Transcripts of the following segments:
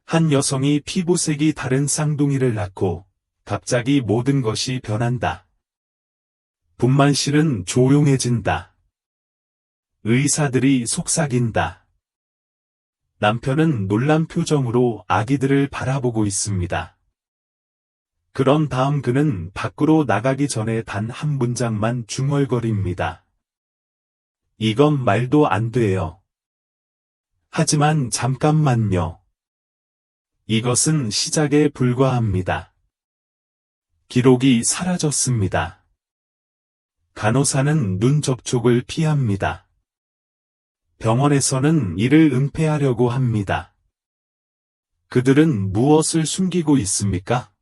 한 여성이 피부색이 다른 쌍둥이를 낳고 갑자기 모든 것이 변한다. 분만실은 조용해진다. 의사들이 속삭인다. 남편은 놀란 표정으로 아기들을 바라보고 있습니다. 그런 다음 그는 밖으로 나가기 전에 단 한 문장만 중얼거립니다. 이건 말도 안 돼요. 하지만 잠깐만요. 이것은 시작에 불과합니다. 기록이 사라졌습니다. 간호사는 눈 접촉을 피합니다. 병원에서는 이를 은폐하려고 합니다. 그들은 무엇을 숨기고 있습니까?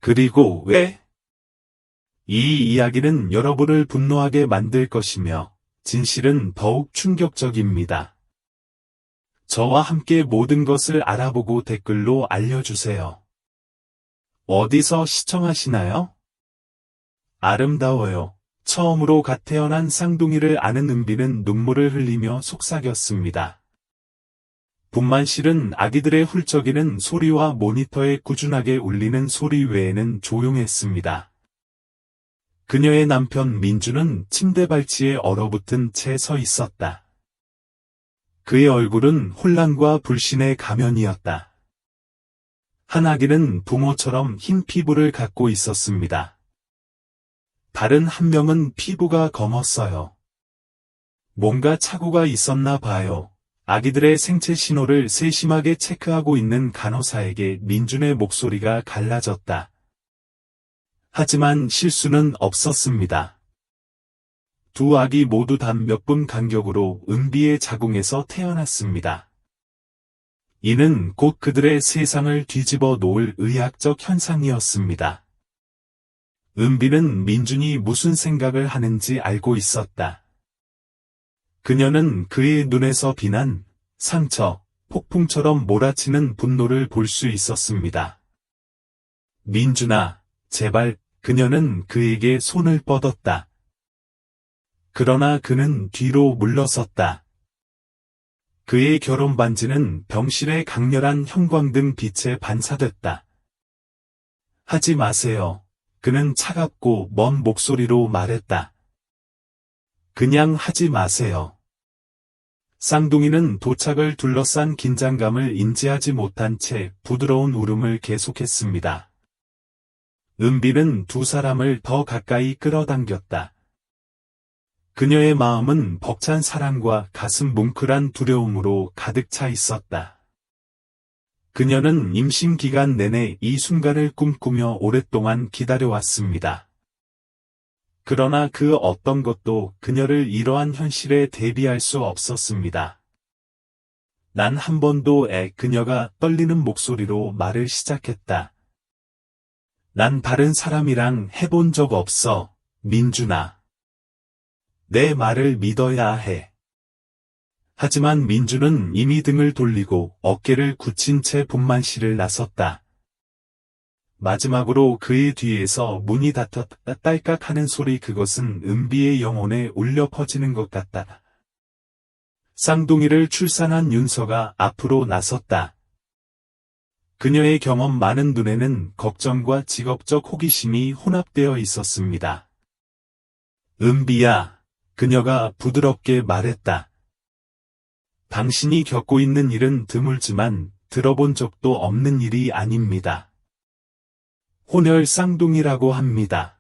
그리고 왜? 이 이야기는 여러분을 분노하게 만들 것이며 진실은 더욱 충격적입니다. 저와 함께 모든 것을 알아보고 댓글로 알려주세요. 어디서 시청하시나요? 아름다워요. 처음으로 갓 태어난 쌍둥이를 아는 은비는 눈물을 흘리며 속삭였습니다. 분만실은 아기들의 훌쩍이는 소리와 모니터에 꾸준하게 울리는 소리 외에는 조용했습니다. 그녀의 남편 민주는 침대 발치에 얼어붙은 채 서 있었다. 그의 얼굴은 혼란과 불신의 가면이었다. 한 아기는 부모처럼 흰 피부를 갖고 있었습니다. 다른 한 명은 피부가 검었어요. 뭔가 착오가 있었나 봐요. 아기들의 생체 신호를 세심하게 체크하고 있는 간호사에게 민준의 목소리가 갈라졌다. 하지만 실수는 없었습니다. 두 아기 모두 단 몇 분 간격으로 은비의 자궁에서 태어났습니다. 이는 곧 그들의 세상을 뒤집어 놓을 의학적 현상이었습니다. 은비는 민준이 무슨 생각을 하는지 알고 있었다. 그녀는 그의 눈에서 비난, 상처, 폭풍처럼 몰아치는 분노를 볼 수 있었습니다. 민준아, 제발, 그녀는 그에게 손을 뻗었다. 그러나 그는 뒤로 물러섰다. 그의 결혼 반지는 병실의 강렬한 형광등 빛에 반사됐다. 하지 마세요. 그는 차갑고 먼 목소리로 말했다. 그냥 하지 마세요. 쌍둥이는 도착을 둘러싼 긴장감을 인지하지 못한 채 부드러운 울음을 계속했습니다. 은비는 두 사람을 더 가까이 끌어당겼다. 그녀의 마음은 벅찬 사랑과 가슴 뭉클한 두려움으로 가득 차 있었다. 그녀는 임신 기간 내내 이 순간을 꿈꾸며 오랫동안 기다려왔습니다. 그러나 그 어떤 것도 그녀를 이러한 현실에 대비할 수 없었습니다. 난 한 번도 그녀가 떨리는 목소리로 말을 시작했다. 난 다른 사람이랑 해본 적 없어, 민준아. 내 말을 믿어야 해. 하지만 민준은 이미 등을 돌리고 어깨를 굳힌 채 분만실을 나섰다. 마지막으로 그의 뒤에서 문이 닫혔다 딸깍 하는 소리 그것은 은비의 영혼에 울려 퍼지는 것 같다. 쌍둥이를 출산한 윤서가 앞으로 나섰다. 그녀의 경험 많은 눈에는 걱정과 직업적 호기심이 혼합되어 있었습니다. 은비야, 그녀가 부드럽게 말했다. 당신이 겪고 있는 일은 드물지만 들어본 적도 없는 일이 아닙니다. 혼혈 쌍둥이라고 합니다.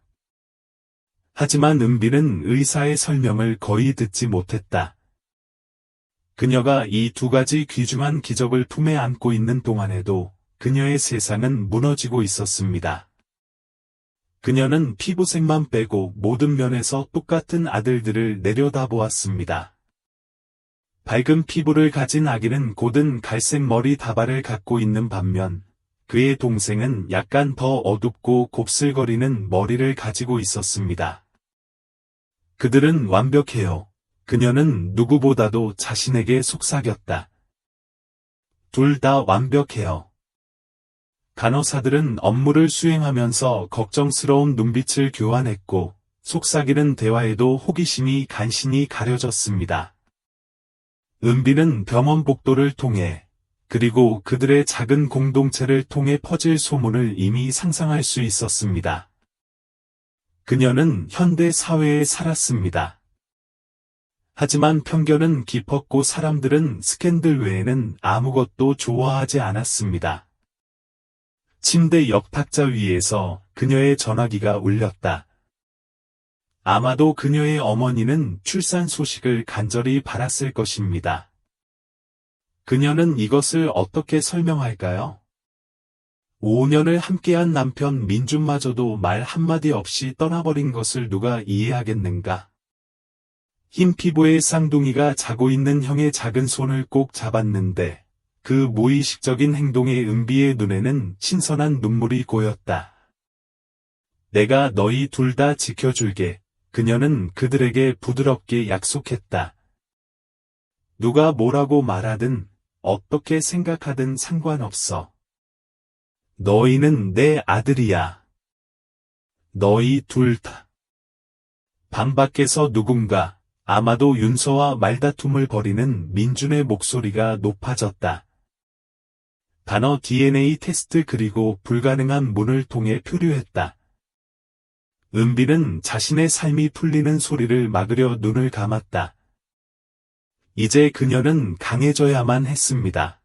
하지만 은비는 의사의 설명을 거의 듣지 못했다. 그녀가 이 두 가지 귀중한 기적을 품에 안고 있는 동안에도 그녀의 세상은 무너지고 있었습니다. 그녀는 피부색만 빼고 모든 면에서 똑같은 아들들을 내려다보았습니다. 밝은 피부를 가진 아기는 곧은 갈색 머리 다발을 갖고 있는 반면 그의 동생은 약간 더 어둡고 곱슬거리는 머리를 가지고 있었습니다. 그들은 완벽해요. 그녀는 누구보다도 자신에게 속삭였다. 둘 다 완벽해요. 간호사들은 업무를 수행하면서 걱정스러운 눈빛을 교환했고 속삭이는 대화에도 호기심이 간신히 가려졌습니다. 은비는 병원 복도를 통해 그리고 그들의 작은 공동체를 통해 퍼질 소문을 이미 상상할 수 있었습니다. 그녀는 현대 사회에 살았습니다. 하지만 편견은 깊었고 사람들은 스캔들 외에는 아무것도 좋아하지 않았습니다. 침대 옆 탁자 위에서 그녀의 전화기가 울렸다. 아마도 그녀의 어머니는 출산 소식을 간절히 바랐을 것입니다. 그녀는 이것을 어떻게 설명할까요? 5년을 함께한 남편 민준마저도 말 한마디 없이 떠나버린 것을 누가 이해하겠는가? 흰 피부의 쌍둥이가 자고 있는 형의 작은 손을 꼭 잡았는데 그 무의식적인 행동에 은비의 눈에는 신선한 눈물이 고였다. 내가 너희 둘 다 지켜줄게. 그녀는 그들에게 부드럽게 약속했다. 누가 뭐라고 말하든 어떻게 생각하든 상관없어. 너희는 내 아들이야. 너희 둘 다. 방 밖에서 누군가 아마도 윤서와 말다툼을 벌이는 민준의 목소리가 높아졌다. 단어 DNA 테스트 그리고 불가능한 문을 통해 표류했다. 은비는 자신의 삶이 풀리는 소리를 막으려 눈을 감았다. 이제 그녀는 강해져야만 했습니다.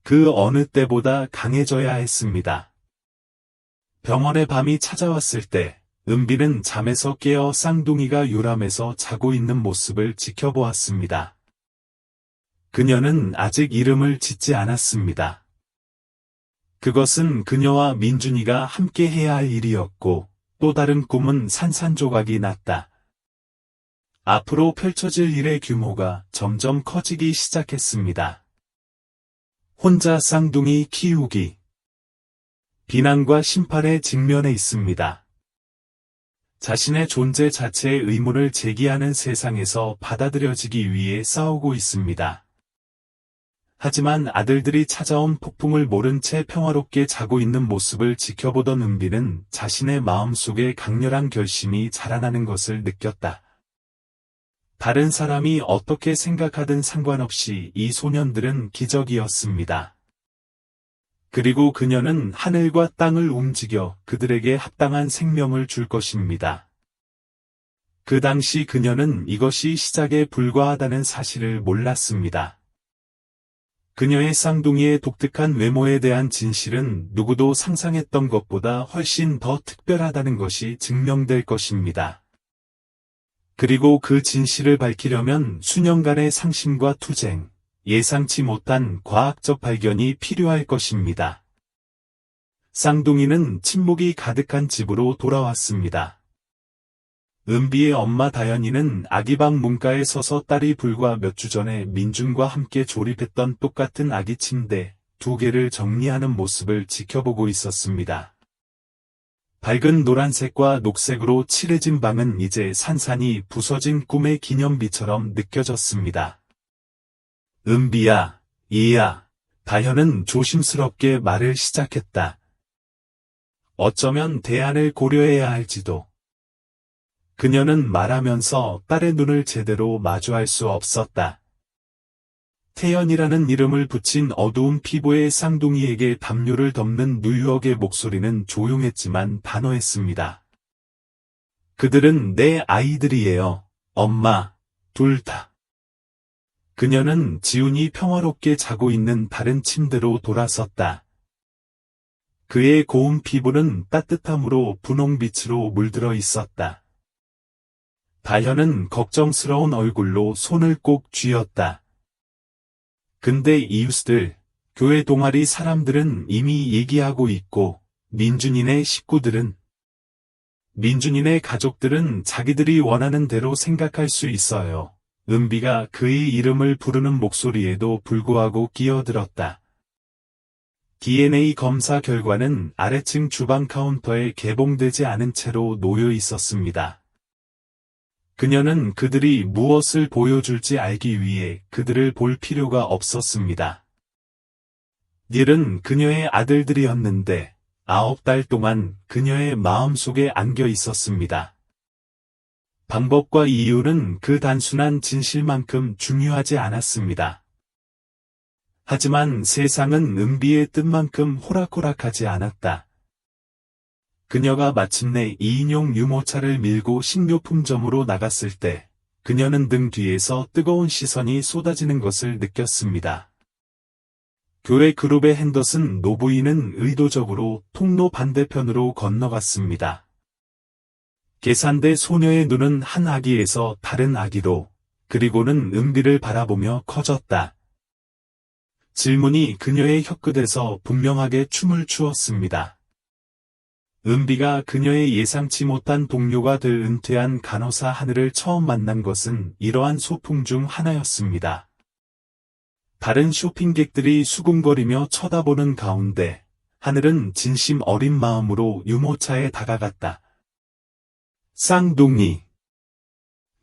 그 어느 때보다 강해져야 했습니다. 병원의 밤이 찾아왔을 때 은비는 잠에서 깨어 쌍둥이가 요람해서 자고 있는 모습을 지켜보았습니다. 그녀는 아직 이름을 짓지 않았습니다. 그것은 그녀와 민준이가 함께 해야 할 일이었고 또 다른 꿈은 산산조각이 났다. 앞으로 펼쳐질 일의 규모가 점점 커지기 시작했습니다. 혼자 쌍둥이 키우기. 비난과 심판에 직면해 있습니다. 자신의 존재 자체의 의문을 제기하는 세상에서 받아들여지기 위해 싸우고 있습니다. 하지만 아들들이 찾아온 폭풍을 모른 채 평화롭게 자고 있는 모습을 지켜보던 은비는 자신의 마음속에 강렬한 결심이 자라나는 것을 느꼈다. 다른 사람이 어떻게 생각하든 상관없이 이 소년들은 기적이었습니다. 그리고 그녀는 하늘과 땅을 움직여 그들에게 합당한 생명을 줄 것입니다. 그 당시 그녀는 이것이 시작에 불과하다는 사실을 몰랐습니다. 그녀의 쌍둥이의 독특한 외모에 대한 진실은 누구도 상상했던 것보다 훨씬 더 특별하다는 것이 증명될 것입니다. 그리고 그 진실을 밝히려면 수년간의 상심과 투쟁, 예상치 못한 과학적 발견이 필요할 것입니다. 쌍둥이는 침묵이 가득한 집으로 돌아왔습니다. 은비의 엄마 다현이는 아기방 문가에 서서 딸이 불과 몇 주 전에 민준과 함께 조립했던 똑같은 아기 침대 2개를 정리하는 모습을 지켜보고 있었습니다. 밝은 노란색과 녹색으로 칠해진 방은 이제 산산이 부서진 꿈의 기념비처럼 느껴졌습니다. 은비야, 이야, 다현은 조심스럽게 말을 시작했다. 어쩌면 대안을 고려해야 할지도. 그녀는 말하면서 딸의 눈을 제대로 마주할 수 없었다. 태연이라는 이름을 붙인 어두운 피부의 쌍둥이에게 담요를 덮는 뉴욕의 목소리는 조용했지만 단호했습니다. 그들은 내 아이들이에요. 엄마, 둘 다. 그녀는 지훈이 평화롭게 자고 있는 다른 침대로 돌아섰다. 그의 고운 피부는 따뜻함으로 분홍빛으로 물들어 있었다. 다현은 걱정스러운 얼굴로 손을 꼭 쥐었다. 근데 이웃들, 교회 동아리 사람들은 이미 얘기하고 있고, 민준이네 식구들은, 민준이네 가족들은 자기들이 원하는 대로 생각할 수 있어요. 은비가 그의 이름을 부르는 목소리에도 불구하고 끼어들었다. DNA 검사 결과는 아래층 주방 카운터에 개봉되지 않은 채로 놓여 있었습니다. 그녀는 그들이 무엇을 보여줄지 알기 위해 그들을 볼 필요가 없었습니다. 닐은 그녀의 아들들이었는데 9달 동안 그녀의 마음속에 안겨 있었습니다. 방법과 이유는 그 단순한 진실만큼 중요하지 않았습니다. 하지만 세상은 은비의 뜻만큼 호락호락하지 않았다. 그녀가 마침내 2인용 유모차를 밀고 식료품점으로 나갔을 때 그녀는 등 뒤에서 뜨거운 시선이 쏟아지는 것을 느꼈습니다. 교회 그룹의 핸더슨 노부인은 의도적으로 통로 반대편으로 건너갔습니다. 계산대 소녀의 눈은 한 아기에서 다른 아기로, 그리고는 은비를 바라보며 커졌다. 질문이 그녀의 혀끝에서 분명하게 춤을 추었습니다. 은비가 그녀의 예상치 못한 동료가 될 은퇴한 간호사 하늘을 처음 만난 것은 이러한 소풍 중 하나였습니다. 다른 쇼핑객들이 수군거리며 쳐다보는 가운데 하늘은 진심 어린 마음으로 유모차에 다가갔다. 쌍둥이.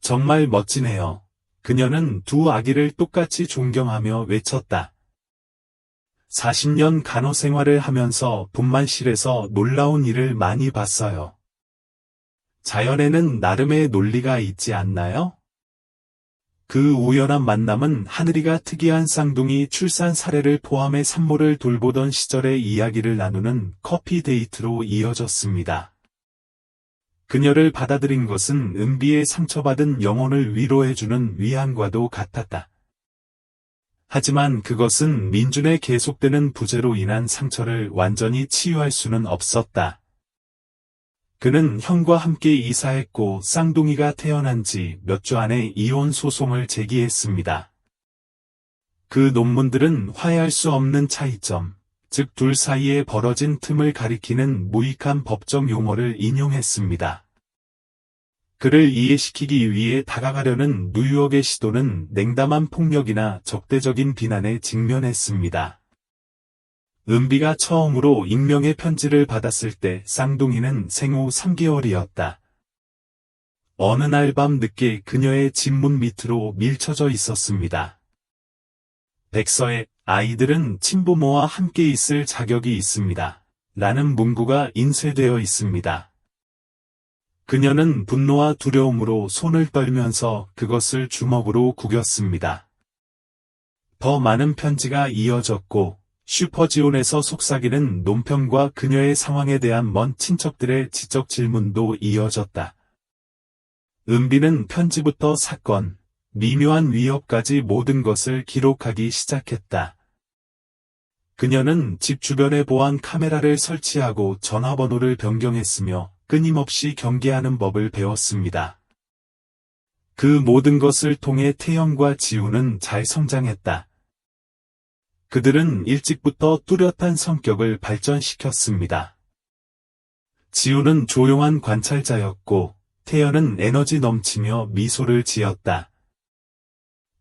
정말 멋지네요. 그녀는 두 아기를 똑같이 존경하며 외쳤다. 40년 간호 생활을 하면서 분만실에서 놀라운 일을 많이 봤어요. 자연에는 나름의 논리가 있지 않나요? 그 우연한 만남은 하늘이가 특이한 쌍둥이 출산 사례를 포함해 산모를 돌보던 시절의 이야기를 나누는 커피 데이트로 이어졌습니다. 그녀를 받아들인 것은 은비의 상처받은 영혼을 위로해주는 위안과도 같았다. 하지만 그것은 민준의 계속되는 부재로 인한 상처를 완전히 치유할 수는 없었다. 그는 형과 함께 이사했고 쌍둥이가 태어난 지 몇 주 안에 이혼 소송을 제기했습니다. 그 논문들은 화해할 수 없는 차이점, 즉 둘 사이에 벌어진 틈을 가리키는 무익한 법적 용어를 인용했습니다. 그를 이해시키기 위해 다가가려는 뉴욕의 시도는 냉담한 폭력이나 적대적인 비난에 직면했습니다. 은비가 처음으로 익명의 편지를 받았을 때 쌍둥이는 생후 3개월이었다. 어느 날 밤 늦게 그녀의 집문 밑으로 밀쳐져 있었습니다. 백서에 아이들은 친부모와 함께 있을 자격이 있습니다. 라는 문구가 인쇄되어 있습니다. 그녀는 분노와 두려움으로 손을 떨면서 그것을 주먹으로 구겼습니다. 더 많은 편지가 이어졌고 슈퍼지온에서 속삭이는 논평과 그녀의 상황에 대한 먼 친척들의 지적 질문도 이어졌다. 은비는 편지부터 사건, 미묘한 위협까지 모든 것을 기록하기 시작했다. 그녀는 집 주변에 보안 카메라를 설치하고 전화번호를 변경했으며 끊임없이 경계하는 법을 배웠습니다. 그 모든 것을 통해 태연과 지우는 잘 성장했다. 그들은 일찍부터 뚜렷한 성격을 발전시켰습니다. 지우는 조용한 관찰자였고 태연은 에너지 넘치며 미소를 지었다.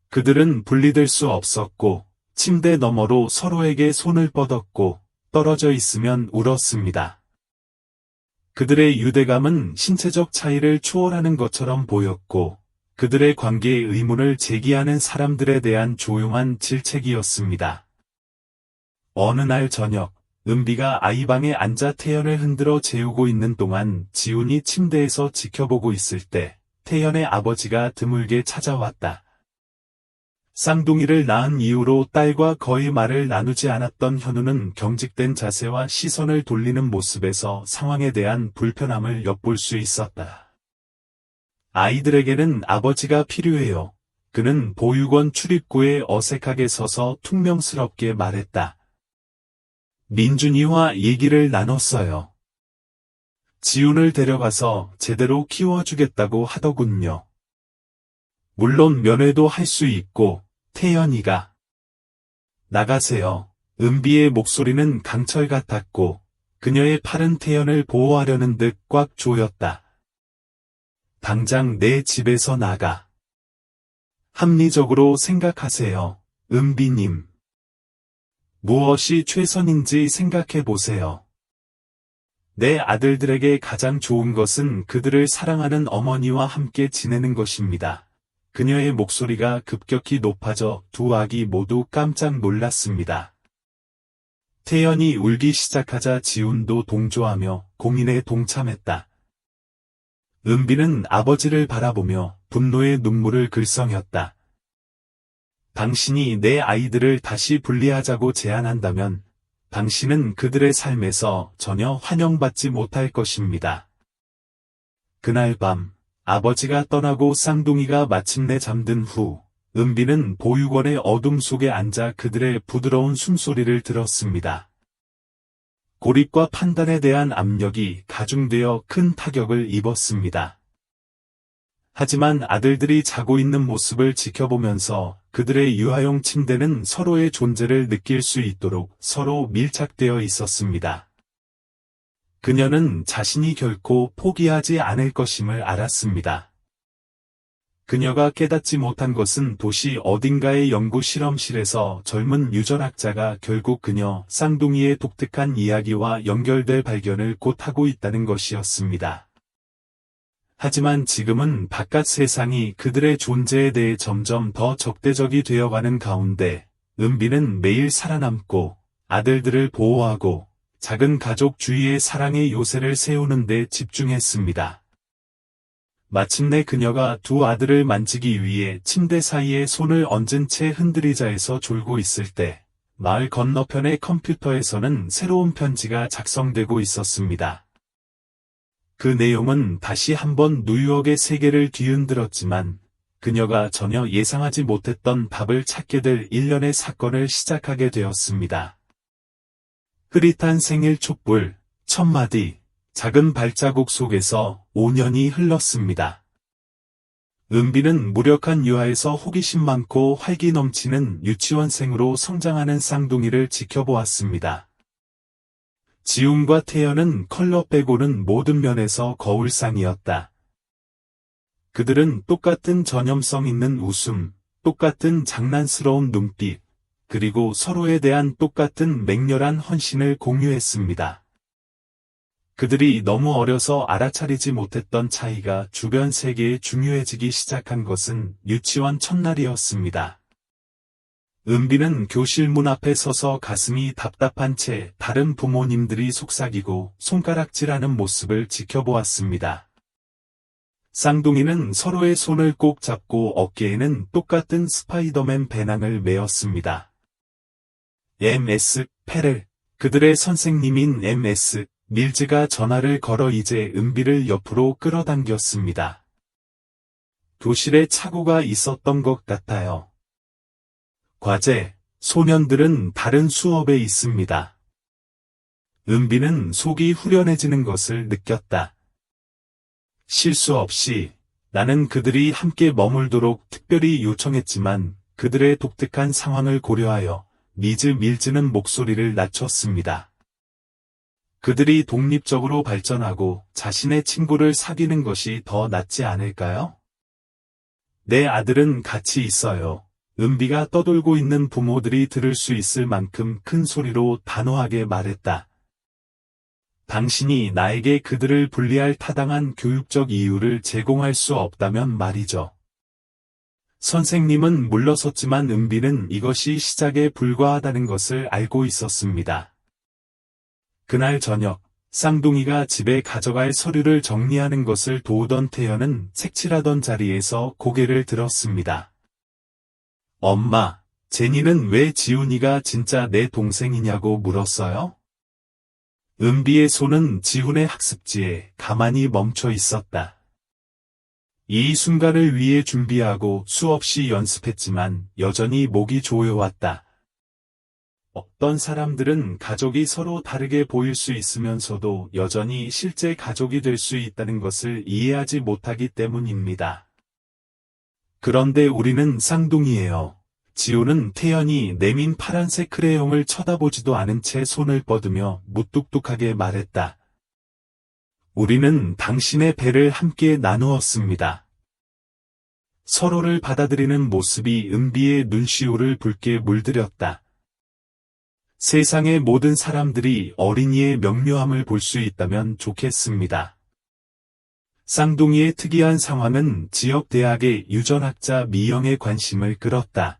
그들은 분리될 수 없었고 침대 너머로 서로에게 손을 뻗었고 떨어져 있으면 울었습니다. 그들의 유대감은 신체적 차이를 초월하는 것처럼 보였고 그들의 관계의 의문을 제기하는 사람들에 대한 조용한 질책이었습니다. 어느 날 저녁, 은비가 아이방에 앉아 태연을 흔들어 재우고 있는 동안 지훈이 침대에서 지켜보고 있을 때 태연의 아버지가 드물게 찾아왔다. 쌍둥이를 낳은 이후로 딸과 거의 말을 나누지 않았던 현우는 경직된 자세와 시선을 돌리는 모습에서 상황에 대한 불편함을 엿볼 수 있었다. 아이들에게는 아버지가 필요해요. 그는 보육원 출입구에 어색하게 서서 퉁명스럽게 말했다. 민준이와 얘기를 나눴어요. 지훈을 데려가서 제대로 키워주겠다고 하더군요. 물론 면회도 할 수 있고 태연이가 나가세요. 은비의 목소리는 강철 같았고 그녀의 팔은 태연을 보호하려는 듯 꽉 조였다. 당장 내 집에서 나가. 합리적으로 생각하세요. 은비님. 무엇이 최선인지 생각해 보세요. 내 아들들에게 가장 좋은 것은 그들을 사랑하는 어머니와 함께 지내는 것입니다. 그녀의 목소리가 급격히 높아져 두 아기 모두 깜짝 놀랐습니다. 태연이 울기 시작하자 지훈도 동조하며 고민에 동참했다. 은비는 아버지를 바라보며 분노의 눈물을 글썽였다. 당신이 내 아이들을 다시 분리하자고 제안한다면 당신은 그들의 삶에서 전혀 환영받지 못할 것입니다. 그날 밤 아버지가 떠나고 쌍둥이가 마침내 잠든 후 은비는 보육원의 어둠 속에 앉아 그들의 부드러운 숨소리를 들었습니다. 고립과 판단에 대한 압력이 가중되어 큰 타격을 입었습니다. 하지만 아들들이 자고 있는 모습을 지켜보면서 그들의 유아용 침대는 서로의 존재를 느낄 수 있도록 서로 밀착되어 있었습니다. 그녀는 자신이 결코 포기하지 않을 것임을 알았습니다. 그녀가 깨닫지 못한 것은 도시 어딘가의 연구 실험실에서 젊은 유전학자가 결국 그녀 쌍둥이의 독특한 이야기와 연결될 발견을 곧 하고 있다는 것이었습니다. 하지만 지금은 바깥 세상이 그들의 존재에 대해 점점 더 적대적이 되어가는 가운데 은비는 매일 살아남고 아들들을 보호하고 작은 가족 주위의 사랑의 요새를 세우는 데 집중했습니다. 마침내 그녀가 두 아들을 만지기 위해 침대 사이에 손을 얹은 채 흔들의자에서 졸고 있을 때 마을 건너편의 컴퓨터에서는 새로운 편지가 작성되고 있었습니다. 그 내용은 다시 한번 뉴욕의 세계를 뒤흔들었지만 그녀가 전혀 예상하지 못했던 답을 찾게 될 일련의 사건을 시작하게 되었습니다. 흐릿한 생일 촛불, 첫마디, 작은 발자국 속에서 5년이 흘렀습니다. 은비는 무력한 유아에서 호기심 많고 활기 넘치는 유치원생으로 성장하는 쌍둥이를 지켜보았습니다. 지훈과 태연은 컬러 빼고는 모든 면에서 거울상이었다. 그들은 똑같은 전염성 있는 웃음, 똑같은 장난스러운 눈빛, 그리고 서로에 대한 똑같은 맹렬한 헌신을 공유했습니다. 그들이 너무 어려서 알아차리지 못했던 차이가 주변 세계에 중요해지기 시작한 것은 유치원 첫날이었습니다. 은비는 교실 문 앞에 서서 가슴이 답답한 채 다른 부모님들이 속삭이고 손가락질하는 모습을 지켜보았습니다. 쌍둥이는 서로의 손을 꼭 잡고 어깨에는 똑같은 스파이더맨 배낭을 메었습니다. MS 페렐, 그들의 선생님인 MS 밀즈가 전화를 걸어 이제 은비를 옆으로 끌어당겼습니다. 교실에 착오가 있었던 것 같아요. 과제, 소년들은 다른 수업에 있습니다. 은비는 속이 후련해지는 것을 느꼈다. 실수 없이 나는 그들이 함께 머물도록 특별히 요청했지만 그들의 독특한 상황을 고려하여 밀즈는 목소리를 낮췄습니다. 그들이 독립적으로 발전하고 자신의 친구를 사귀는 것이 더 낫지 않을까요? 내 아들은 같이 있어요. 은비가 떠돌고 있는 부모들이 들을 수 있을 만큼 큰 소리로 단호하게 말했다. 당신이 나에게 그들을 분리할 타당한 교육적 이유를 제공할 수 없다면 말이죠. 선생님은 물러섰지만 은비는 이것이 시작에 불과하다는 것을 알고 있었습니다. 그날 저녁, 쌍둥이가 집에 가져갈 서류를 정리하는 것을 도우던 태연은 색칠하던 자리에서 고개를 들었습니다. 엄마, 제니는 왜 지훈이가 진짜 내 동생이냐고 물었어요? 은비의 손은 지훈의 학습지에 가만히 멈춰 있었다. 이 순간을 위해 준비하고 수없이 연습했지만 여전히 목이 조여왔다. 어떤 사람들은 가족이 서로 다르게 보일 수 있으면서도 여전히 실제 가족이 될 수 있다는 것을 이해하지 못하기 때문입니다. 그런데 우리는 쌍둥이예요. 지훈은 태연이 내민 파란색 크레용을 쳐다보지도 않은 채 손을 뻗으며 무뚝뚝하게 말했다. 우리는 당신의 배를 함께 나누었습니다. 서로를 받아들이는 모습이 은비의 눈시울을 붉게 물들였다. 세상의 모든 사람들이 어린이의 명료함을 볼 수 있다면 좋겠습니다. 쌍둥이의 특이한 상황은 지역 대학의 유전학자 미영의 관심을 끌었다.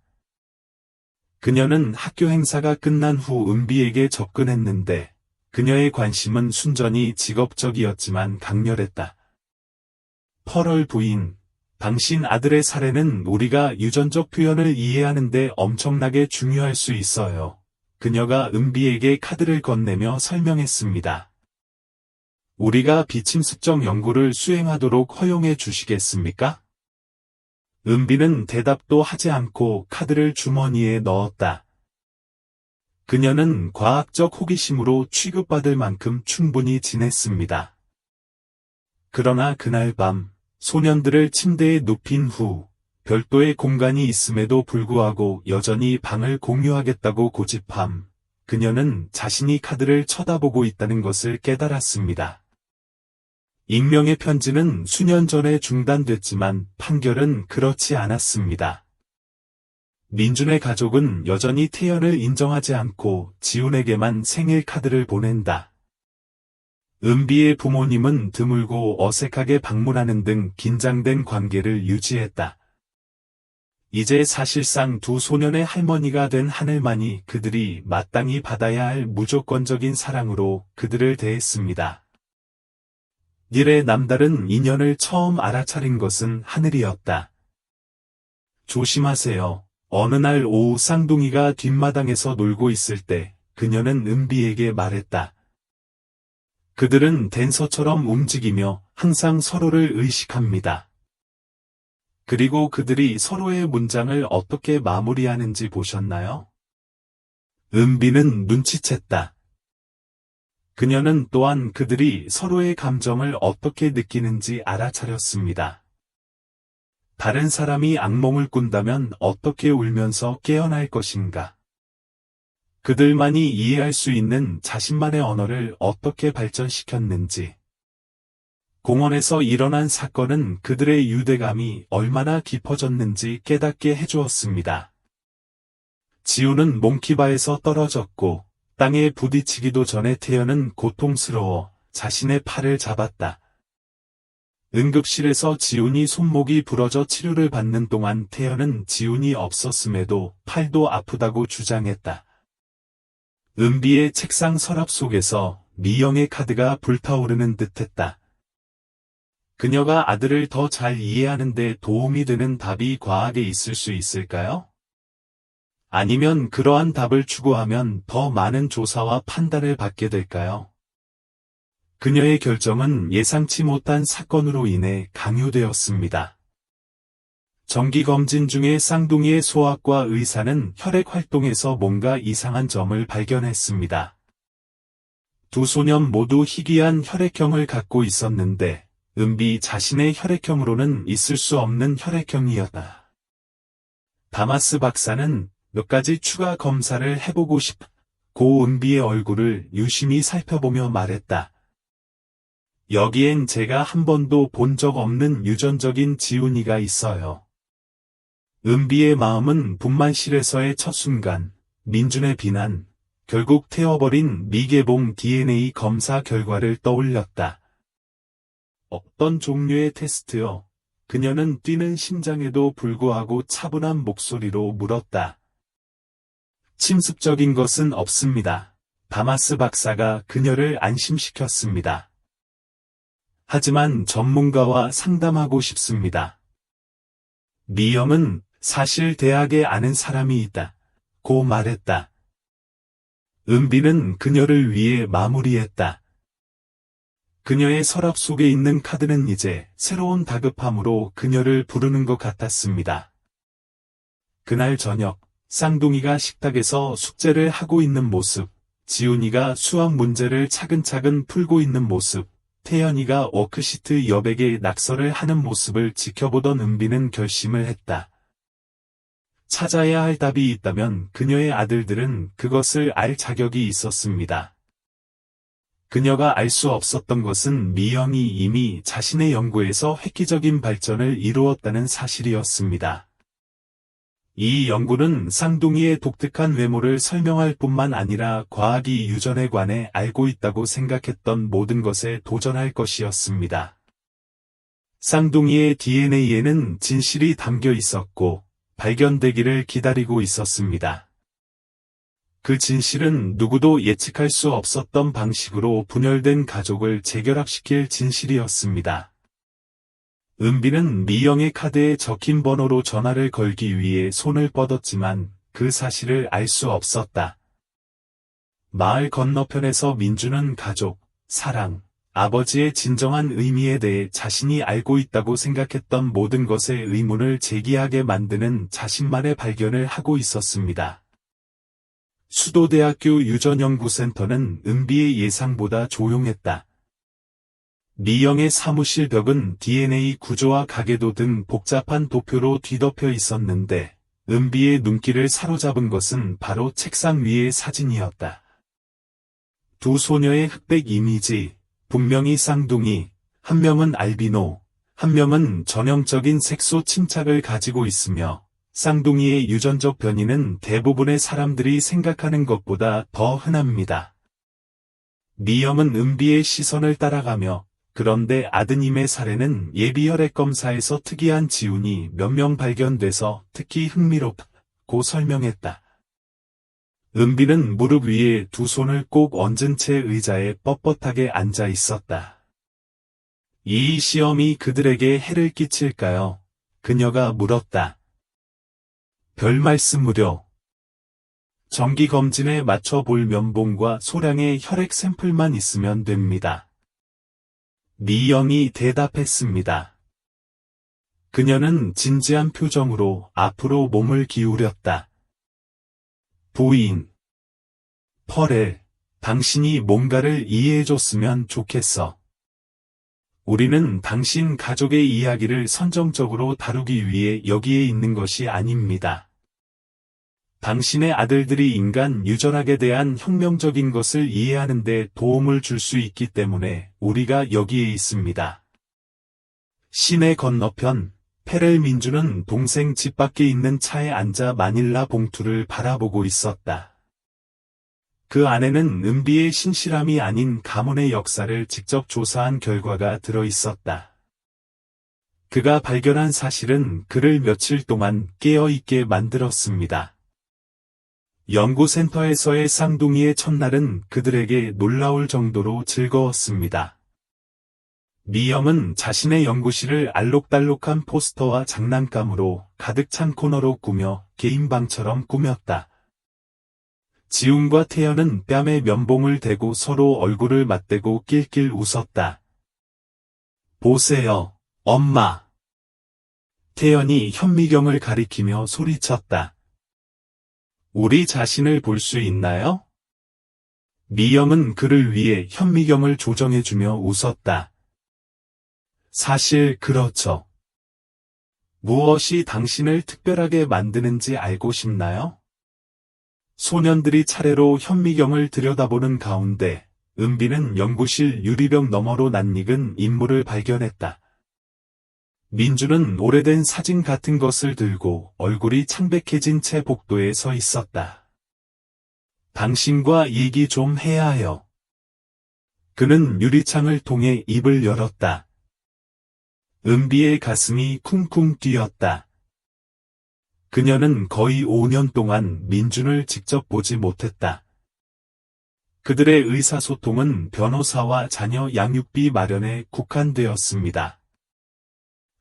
그녀는 학교 행사가 끝난 후 은비에게 접근했는데 그녀의 관심은 순전히 직업적이었지만 강렬했다. 펄월 부인, 당신 아들의 사례는 우리가 유전적 표현을 이해하는 데 엄청나게 중요할 수 있어요. 그녀가 은비에게 카드를 건네며 설명했습니다. 우리가 비침습적 연구를 수행하도록 허용해 주시겠습니까? 은비는 대답도 하지 않고 카드를 주머니에 넣었다. 그녀는 과학적 호기심으로 취급받을 만큼 충분히 지냈습니다. 그러나 그날 밤, 소년들을 침대에 눕힌 후, 별도의 공간이 있음에도 불구하고 여전히 방을 공유하겠다고 고집함, 그녀는 자신이 카드를 쳐다보고 있다는 것을 깨달았습니다. 익명의 편지는 수년 전에 중단됐지만 판결은 그렇지 않았습니다. 민준의 가족은 여전히 태연을 인정하지 않고 지훈에게만 생일 카드를 보낸다. 은비의 부모님은 드물고 어색하게 방문하는 등 긴장된 관계를 유지했다. 이제 사실상 두 소년의 할머니가 된 하늘만이 그들이 마땅히 받아야 할 무조건적인 사랑으로 그들을 대했습니다. 일의 남다른 인연을 처음 알아차린 것은 하늘이었다. 조심하세요. 어느 날 오후 쌍둥이가 뒷마당에서 놀고 있을 때 그녀는 은비에게 말했다. 그들은 댄서처럼 움직이며 항상 서로를 의식합니다. 그리고 그들이 서로의 문장을 어떻게 마무리하는지 보셨나요? 은비는 눈치챘다. 그녀는 또한 그들이 서로의 감정을 어떻게 느끼는지 알아차렸습니다. 다른 사람이 악몽을 꾼다면 어떻게 울면서 깨어날 것인가? 그들만이 이해할 수 있는 자신만의 언어를 어떻게 발전시켰는지. 공원에서 일어난 사건은 그들의 유대감이 얼마나 깊어졌는지 깨닫게 해주었습니다. 지우는 몽키바에서 떨어졌고 땅에 부딪히기도 전에 태연은 고통스러워 자신의 팔을 잡았다. 응급실에서 지훈이 손목이 부러져 치료를 받는 동안 태연은 지훈이 없었음에도 팔도 아프다고 주장했다. 은비의 책상 서랍 속에서 미영의 카드가 불타오르는 듯했다. 그녀가 아들을 더 잘 이해하는 데 도움이 되는 답이 과학에 있을 수 있을까요? 아니면 그러한 답을 추구하면 더 많은 조사와 판단을 받게 될까요? 그녀의 결정은 예상치 못한 사건으로 인해 강요되었습니다. 정기검진 중에 쌍둥이의 소아과 의사는 혈액 활동에서 뭔가 이상한 점을 발견했습니다. 두 소년 모두 희귀한 혈액형을 갖고 있었는데 은비 자신의 혈액형으로는 있을 수 없는 혈액형이었다. 다마스 박사는 몇 가지 추가 검사를 해보고 싶고 은비의 얼굴을 유심히 살펴보며 말했다. 여기엔 제가 한 번도 본 적 없는 유전적인 지훈이가 있어요. 은비의 마음은 분만실에서의 첫 순간, 민준의 비난, 결국 태워버린 미개봉 DNA 검사 결과를 떠올렸다. 어떤 종류의 테스트요? 그녀는 뛰는 심장에도 불구하고 차분한 목소리로 물었다. 침습적인 것은 없습니다. 다마스 박사가 그녀를 안심시켰습니다. 하지만 전문가와 상담하고 싶습니다. 미영은 사실 대학에 아는 사람이 있다. 고 말했다. 은비는 그녀를 위해 마무리했다. 그녀의 서랍 속에 있는 카드는 이제 새로운 다급함으로 그녀를 부르는 것 같았습니다. 그날 저녁, 쌍둥이가 식탁에서 숙제를 하고 있는 모습, 지훈이가 수학 문제를 차근차근 풀고 있는 모습, 태연이가 워크시트 여백에 낙서를 하는 모습을 지켜보던 은비는 결심을 했다. 찾아야 할 답이 있다면 그녀의 아들들은 그것을 알 자격이 있었습니다. 그녀가 알 수 없었던 것은 미영이 이미 자신의 연구에서 획기적인 발전을 이루었다는 사실이었습니다. 이 연구는 쌍둥이의 독특한 외모를 설명할 뿐만 아니라 과학이 유전에 관해 알고 있다고 생각했던 모든 것에 도전할 것이었습니다. 쌍둥이의 DNA에는 진실이 담겨 있었고 발견되기를 기다리고 있었습니다. 그 진실은 누구도 예측할 수 없었던 방식으로 분열된 가족을 재결합시킬 진실이었습니다. 은비는 미영의 카드에 적힌 번호로 전화를 걸기 위해 손을 뻗었지만 그 사실을 알 수 없었다. 마을 건너편에서 민주는 가족, 사랑, 아버지의 진정한 의미에 대해 자신이 알고 있다고 생각했던 모든 것에 의문을 제기하게 만드는 자신만의 발견을 하고 있었습니다. 수도대학교 유전연구센터는 은비의 예상보다 조용했다. 미영의 사무실 벽은 DNA 구조와 가계도 등 복잡한 도표로 뒤덮여 있었는데 은비의 눈길을 사로잡은 것은 바로 책상 위의 사진이었다. 두 소녀의 흑백 이미지, 분명히 쌍둥이, 한 명은 알비노, 한 명은 전형적인 색소 침착을 가지고 있으며 쌍둥이의 유전적 변이는 대부분의 사람들이 생각하는 것보다 더 흔합니다. 미영은 은비의 시선을 따라가며 그런데 아드님의 사례는 예비 혈액 검사에서 특이한 지운이 몇 명 발견돼서 특히 흥미롭다고 설명했다. 은비는 무릎 위에 두 손을 꼭 얹은 채 의자에 뻣뻣하게 앉아 있었다. 이 시험이 그들에게 해를 끼칠까요? 그녀가 물었다. 별 말씀을요. 정기검진에 맞춰볼 면봉과 소량의 혈액 샘플만 있으면 됩니다. 미영이 대답했습니다. 그녀는 진지한 표정으로 앞으로 몸을 기울였다. 부인. 펄엘, 당신이 뭔가를 이해해줬으면 좋겠어. 우리는 당신 가족의 이야기를 선정적으로 다루기 위해 여기에 있는 것이 아닙니다. 당신의 아들들이 인간 유전학에 대한 혁명적인 것을 이해하는 데 도움을 줄 수 있기 때문에 우리가 여기에 있습니다. 시내 건너편, 페렐 민주는 동생 집 밖에 있는 차에 앉아 마닐라 봉투를 바라보고 있었다. 그 안에는 은비의 신실함이 아닌 가문의 역사를 직접 조사한 결과가 들어 있었다. 그가 발견한 사실은 그를 며칠 동안 깨어있게 만들었습니다. 연구센터에서의 쌍둥이의 첫날은 그들에게 놀라울 정도로 즐거웠습니다. 미영은 자신의 연구실을 알록달록한 포스터와 장난감으로 가득 찬 코너로 꾸며 개인방처럼 꾸몄다. 지훈과 태연은 뺨에 면봉을 대고 서로 얼굴을 맞대고 낄낄 웃었다. 보세요, 엄마. 태연이 현미경을 가리키며 소리쳤다. 우리 자신을 볼 수 있나요? 미영은 그를 위해 현미경을 조정해주며 웃었다. 사실 그렇죠. 무엇이 당신을 특별하게 만드는지 알고 싶나요? 소년들이 차례로 현미경을 들여다보는 가운데 은비는 연구실 유리벽 너머로 낯익은 인물을 발견했다. 민주는 오래된 사진 같은 것을 들고 얼굴이 창백해진 채 복도에 서 있었다. 당신과 얘기 좀 해야 해요. 그는 유리창을 통해 입을 열었다. 은비의 가슴이 쿵쿵 뛰었다. 그녀는 거의 5년 동안 민준을 직접 보지 못했다. 그들의 의사소통은 변호사와 자녀 양육비 마련에 국한되었습니다.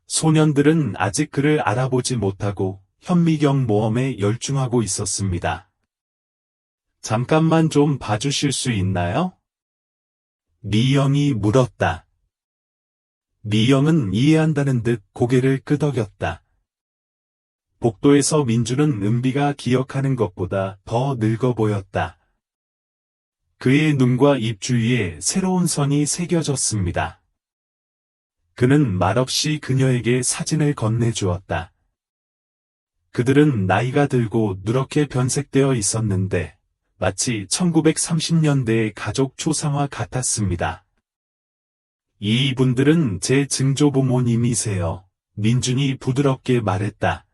소년들은 아직 그를 알아보지 못하고 현미경 모험에 열중하고 있었습니다. 잠깐만 좀 봐주실 수 있나요? 미영이 물었다. 미영은 이해한다는 듯 고개를 끄덕였다. 복도에서 민주는 은비가 기억하는 것보다 더 늙어 보였다. 그의 눈과 입 주위에 새로운 선이 새겨졌습니다. 그는 말없이 그녀에게 사진을 건네주었다. 그들은 나이가 들고 누렇게 변색되어 있었는데 마치 1930년대의 가족 초상화 같았습니다. 이분들은 제 증조부모님이세요. 민준이 부드럽게 말했다.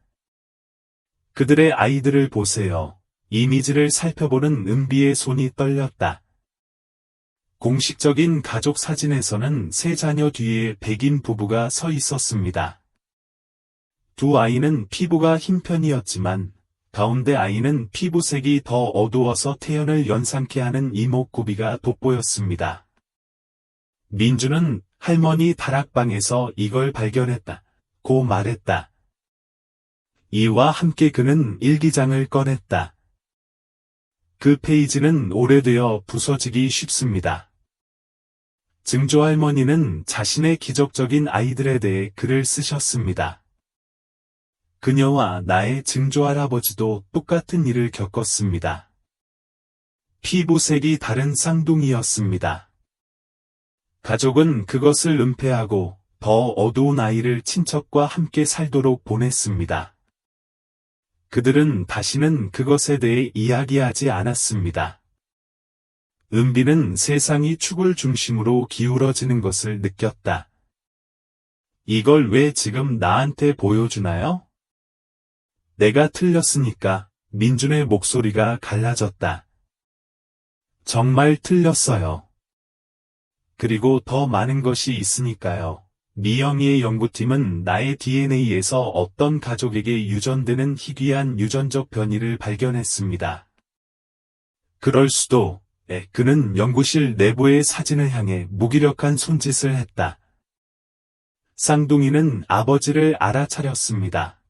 그들의 아이들을 보세요. 이미지를 살펴보는 은비의 손이 떨렸다. 공식적인 가족 사진에서는 세 자녀 뒤에 백인 부부가 서 있었습니다. 두 아이는 피부가 흰 편이었지만 가운데 아이는 피부색이 더 어두워서 태연을 연상케 하는 이목구비가 돋보였습니다. 민주는 할머니 다락방에서 이걸 발견했다. 고 말했다. 이와 함께 그는 일기장을 꺼냈다. 그 페이지는 오래되어 부서지기 쉽습니다. 증조할머니는 자신의 기적적인 아이들에 대해 글을 쓰셨습니다. 그녀와 나의 증조할아버지도 똑같은 일을 겪었습니다. 피부색이 다른 쌍둥이였습니다. 가족은 그것을 은폐하고 더 어두운 아이를 친척과 함께 살도록 보냈습니다. 그들은 다시는 그것에 대해 이야기하지 않았습니다. 은비는 세상이 축을 중심으로 기울어지는 것을 느꼈다. 이걸 왜 지금 나한테 보여주나요? 내가 틀렸으니까. 민준의 목소리가 갈라졌다. 정말 틀렸어요. 그리고 더 많은 것이 있으니까요. 미영이의 연구팀은 나의 DNA에서 어떤 가족에게 유전되는 희귀한 유전적 변이를 발견했습니다. 그럴 수도, 그는 연구실 내부의 사진을 향해 무기력한 손짓을 했다. 쌍둥이는 아버지를 알아차렸습니다.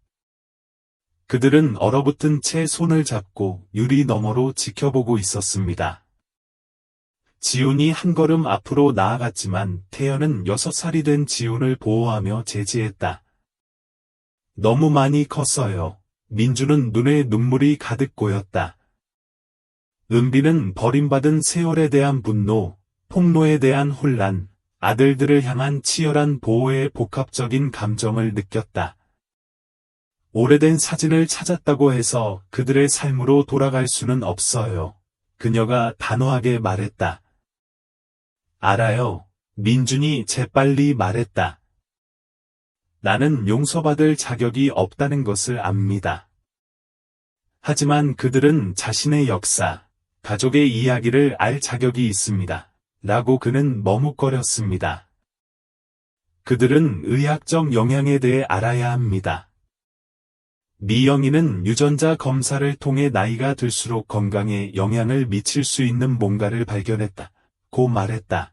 그들은 얼어붙은 채 손을 잡고 유리 너머로 지켜보고 있었습니다. 지훈이 한 걸음 앞으로 나아갔지만 태연은 6살이 된 지훈을 보호하며 제지했다. 너무 많이 컸어요. 민주는 눈에 눈물이 가득 고였다. 은비는 버림받은 세월에 대한 분노, 폭로에 대한 혼란, 아들들을 향한 치열한 보호의 복합적인 감정을 느꼈다. 오래된 사진을 찾았다고 해서 그들의 삶으로 돌아갈 수는 없어요. 그녀가 단호하게 말했다. 알아요. 민준이 재빨리 말했다. 나는 용서받을 자격이 없다는 것을 압니다. 하지만 그들은 자신의 역사, 가족의 이야기를 알 자격이 있습니다. 라고 그는 머뭇거렸습니다. 그들은 의학적 영향에 대해 알아야 합니다. 미영이는 유전자 검사를 통해 나이가 들수록 건강에 영향을 미칠 수 있는 뭔가를 발견했다. 고 말했다.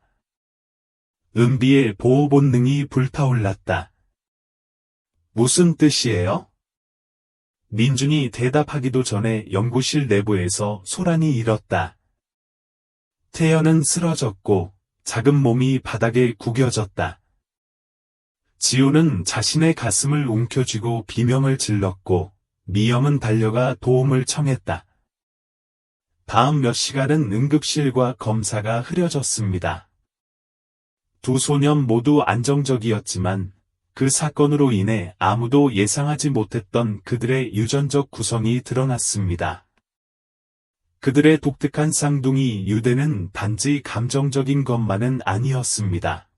은비의 보호 본능이 불타올랐다. 무슨 뜻이에요? 민준이 대답하기도 전에 연구실 내부에서 소란이 일었다. 태연은 쓰러졌고 작은 몸이 바닥에 구겨졌다. 지우는 자신의 가슴을 움켜쥐고 비명을 질렀고 미영은 달려가 도움을 청했다. 다음 몇 시간은 응급실과 검사가 흐려졌습니다. 두 소년 모두 안정적이었지만 그 사건으로 인해 아무도 예상하지 못했던 그들의 유전적 구성이 드러났습니다. 그들의 독특한 쌍둥이 유대는 단지 감정적인 것만은 아니었습니다.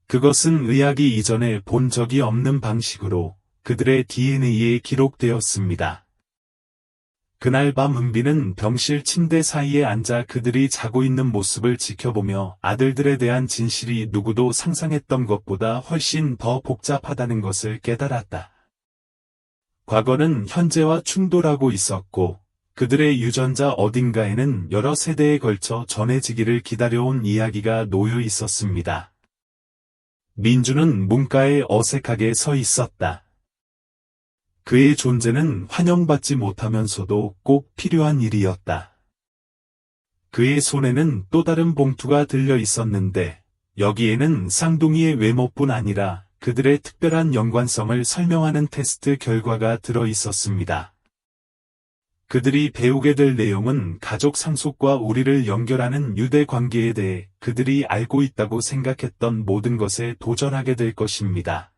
그것은 의학이 이전에 본 적이 없는 방식으로 그들의 DNA에 기록되었습니다. 그날 밤 은비는 병실 침대 사이에 앉아 그들이 자고 있는 모습을 지켜보며 아들들에 대한 진실이 누구도 상상했던 것보다 훨씬 더 복잡하다는 것을 깨달았다. 과거는 현재와 충돌하고 있었고 그들의 유전자 어딘가에는 여러 세대에 걸쳐 전해지기를 기다려온 이야기가 놓여 있었습니다. 민주는 문가에 어색하게 서 있었다. 그의 존재는 환영받지 못하면서도 꼭 필요한 일이었다. 그의 손에는 또 다른 봉투가 들려 있었는데 여기에는 쌍둥이의 외모뿐 아니라 그들의 특별한 연관성을 설명하는 테스트 결과가 들어 있었습니다. 그들이 배우게 될 내용은 가족 상속과 우리를 연결하는 유대 관계에 대해 그들이 알고 있다고 생각했던 모든 것에 도전하게 될 것입니다.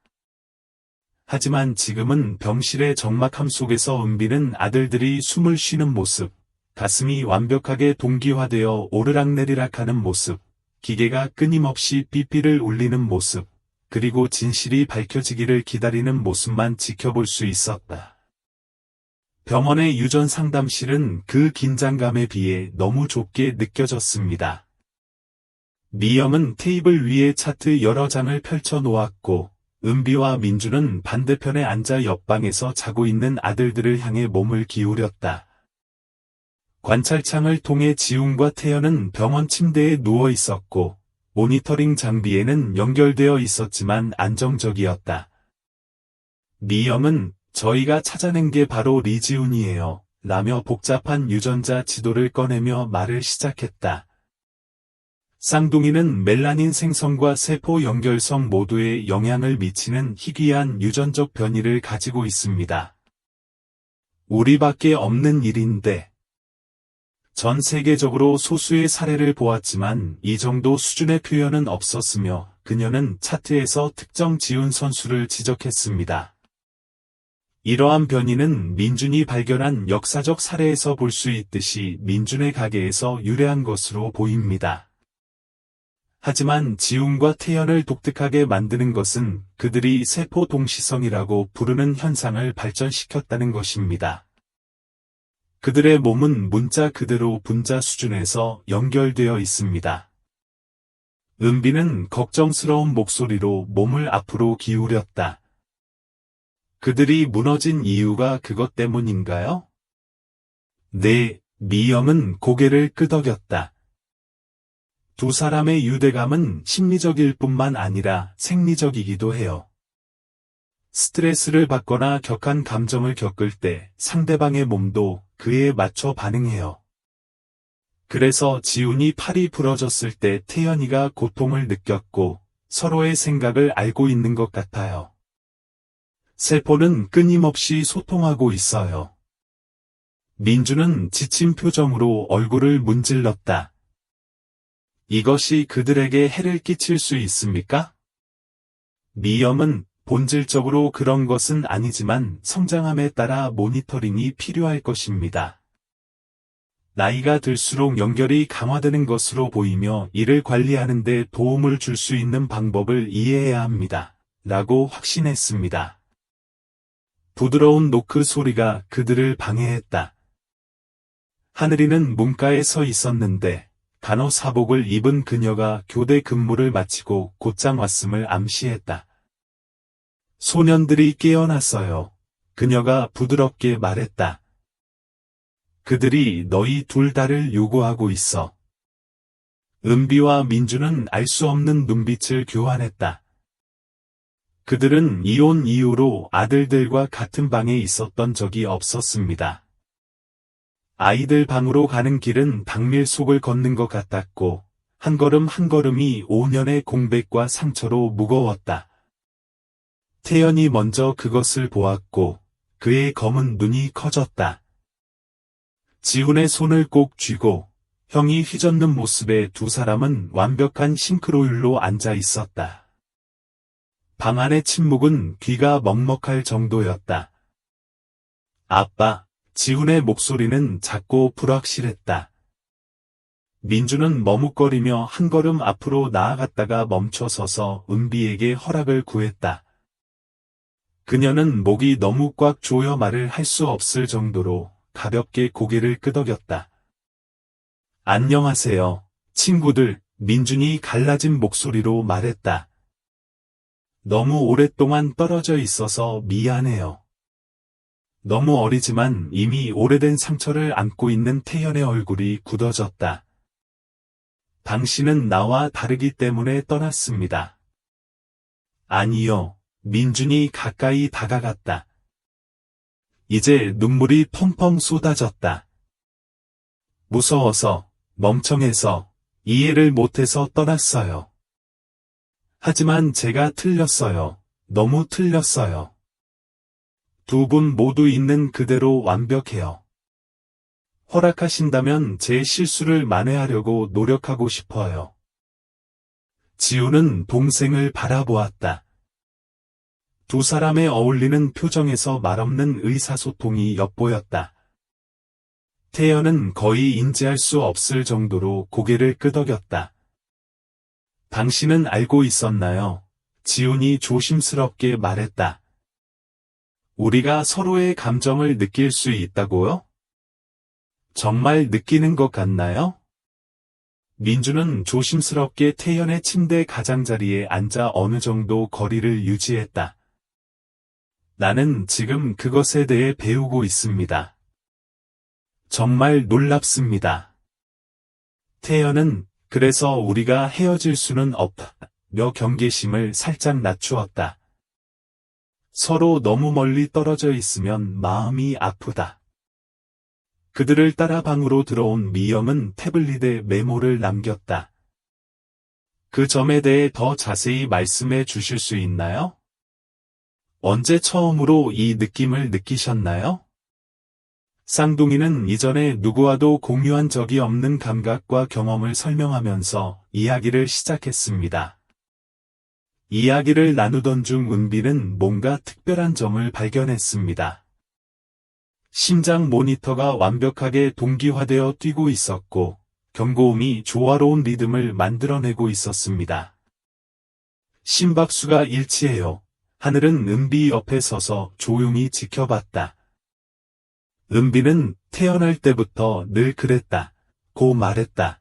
하지만 지금은 병실의 적막함 속에서 은비는 아들들이 숨을 쉬는 모습, 가슴이 완벽하게 동기화되어 오르락내리락하는 모습, 기계가 끊임없이 삐삐를 울리는 모습, 그리고 진실이 밝혀지기를 기다리는 모습만 지켜볼 수 있었다. 병원의 유전 상담실은 그 긴장감에 비해 너무 좁게 느껴졌습니다. 미영은 테이블 위에 차트 여러 장을 펼쳐 놓았고 은비와 민주는 반대편에 앉아 옆방에서 자고 있는 아들들을 향해 몸을 기울였다. 관찰창을 통해 지훈과 태연은 병원 침대에 누워 있었고 모니터링 장비에는 연결되어 있었지만 안정적이었다. 미영은 저희가 찾아낸 게 바로 리지운이에요. 라며 복잡한 유전자 지도를 꺼내며 말을 시작했다. 쌍둥이는 멜라닌 생성과 세포 연결성 모두에 영향을 미치는 희귀한 유전적 변이를 가지고 있습니다. 우리밖에 없는 일인데. 전 세계적으로 소수의 사례를 보았지만 이 정도 수준의 표현은 없었으며 그녀는 차트에서 특정 지운 선수를 지적했습니다. 이러한 변이는 민준이 발견한 역사적 사례에서 볼 수 있듯이 민준의 가계에서 유래한 것으로 보입니다. 하지만 지운과 태연을 독특하게 만드는 것은 그들이 세포 동시성이라고 부르는 현상을 발전시켰다는 것입니다. 그들의 몸은 문자 그대로 분자 수준에서 연결되어 있습니다. 은비는 걱정스러운 목소리로 몸을 앞으로 기울였다. 그들이 무너진 이유가 그것 때문인가요? 네, 미영은 고개를 끄덕였다. 두 사람의 유대감은 심리적일 뿐만 아니라 생리적이기도 해요. 스트레스를 받거나 격한 감정을 겪을 때 상대방의 몸도 그에 맞춰 반응해요. 그래서 지훈이 팔이 부러졌을 때 태연이가 고통을 느꼈고 서로의 생각을 알고 있는 것 같아요. 세포는 끊임없이 소통하고 있어요. 민주는 지친 표정으로 얼굴을 문질렀다. 이것이 그들에게 해를 끼칠 수 있습니까? 미염은 본질적으로 그런 것은 아니지만 성장함에 따라 모니터링이 필요할 것입니다. 나이가 들수록 연결이 강화되는 것으로 보이며 이를 관리하는 데 도움을 줄 수 있는 방법을 이해해야 합니다. 라고 확신했습니다. 부드러운 노크 소리가 그들을 방해했다. 하늘이는 문가에 서 있었는데 간호사복을 입은 그녀가 교대 근무를 마치고 곧장 왔음을 암시했다. 소년들이 깨어났어요. 그녀가 부드럽게 말했다. 그들이 너희 둘 다를 요구하고 있어. 은비와 민주는 알 수 없는 눈빛을 교환했다. 그들은 이혼 이후로 아들들과 같은 방에 있었던 적이 없었습니다. 아이들 방으로 가는 길은 당밀속을 걷는 것 같았고 한 걸음 한 걸음이 5년의 공백과 상처로 무거웠다. 태연이 먼저 그것을 보았고 그의 검은 눈이 커졌다. 지훈의 손을 꼭 쥐고 형이 휘젓는 모습에 두 사람은 완벽한 싱크로율로 앉아 있었다. 방 안의 침묵은 귀가 먹먹할 정도였다. 아빠, 지훈의 목소리는 작고 불확실했다. 민주는 머뭇거리며 한 걸음 앞으로 나아갔다가 멈춰서서 은비에게 허락을 구했다. 그녀는 목이 너무 꽉 조여 말을 할 수 없을 정도로 가볍게 고개를 끄덕였다. 안녕하세요, 친구들, 민준이 갈라진 목소리로 말했다. 너무 오랫동안 떨어져 있어서 미안해요. 너무 어리지만 이미 오래된 상처를 안고 있는 태연의 얼굴이 굳어졌다. 당신은 나와 다르기 때문에 떠났습니다. 아니요, 민준이 가까이 다가갔다. 이제 눈물이 펑펑 쏟아졌다. 무서워서, 멍청해서, 이해를 못해서 떠났어요. 하지만 제가 틀렸어요. 너무 틀렸어요. 두 분 모두 있는 그대로 완벽해요. 허락하신다면 제 실수를 만회하려고 노력하고 싶어요. 지우는 동생을 바라보았다. 두 사람의 어울리는 표정에서 말없는 의사소통이 엿보였다. 태연은 거의 인지할 수 없을 정도로 고개를 끄덕였다. 당신은 알고 있었나요? 지훈이 조심스럽게 말했다. 우리가 서로의 감정을 느낄 수 있다고요? 정말 느끼는 것 같나요? 민주는 조심스럽게 태연의 침대 가장자리에 앉아 어느 정도 거리를 유지했다. 나는 지금 그것에 대해 배우고 있습니다. 정말 놀랍습니다. 태연은 그래서 우리가 헤어질 수는 없다며 경계심을 살짝 낮추었다. 서로 너무 멀리 떨어져 있으면 마음이 아프다. 그들을 따라 방으로 들어온 미영은 태블릿에 메모를 남겼다. 그 점에 대해 더 자세히 말씀해 주실 수 있나요? 언제 처음으로 이 느낌을 느끼셨나요? 쌍둥이는 이전에 누구와도 공유한 적이 없는 감각과 경험을 설명하면서 이야기를 시작했습니다. 이야기를 나누던 중 은비는 뭔가 특별한 점을 발견했습니다. 심장 모니터가 완벽하게 동기화되어 뛰고 있었고, 경고음이 조화로운 리듬을 만들어내고 있었습니다. 심박수가 일치해요. 하늘은 은비 옆에 서서 조용히 지켜봤다. 은비는 태어날 때부터 늘 그랬다고 말했다.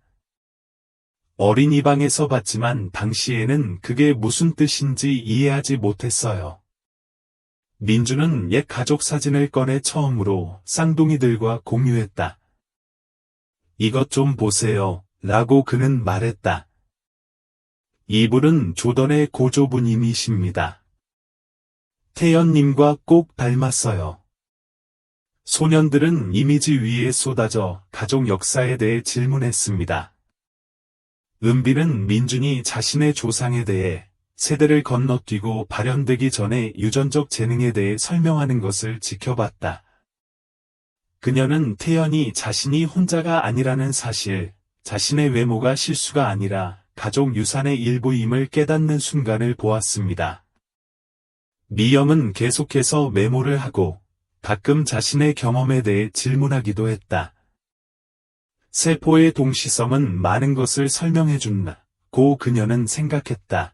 어린이방에서 봤지만 당시에는 그게 무슨 뜻인지 이해하지 못했어요. 민주는 옛 가족 사진을 꺼내 처음으로 쌍둥이들과 공유했다. 이것 좀 보세요, 라고 그는 말했다. 이분은 조던의 고조부님이십니다. 태연님과 꼭 닮았어요. 소년들은 이미지 위에 쏟아져 가족 역사에 대해 질문했습니다. 은비는 민준이 자신의 조상에 대해 세대를 건너뛰고 발현되기 전에 유전적 재능에 대해 설명하는 것을 지켜봤다. 그녀는 태연이 자신이 혼자가 아니라는 사실, 자신의 외모가 실수가 아니라 가족 유산의 일부임을 깨닫는 순간을 보았습니다. 미영은 계속해서 메모를 하고 가끔 자신의 경험에 대해 질문하기도 했다. 세포의 동시성은 많은 것을 설명해준다고 그녀는 생각했다.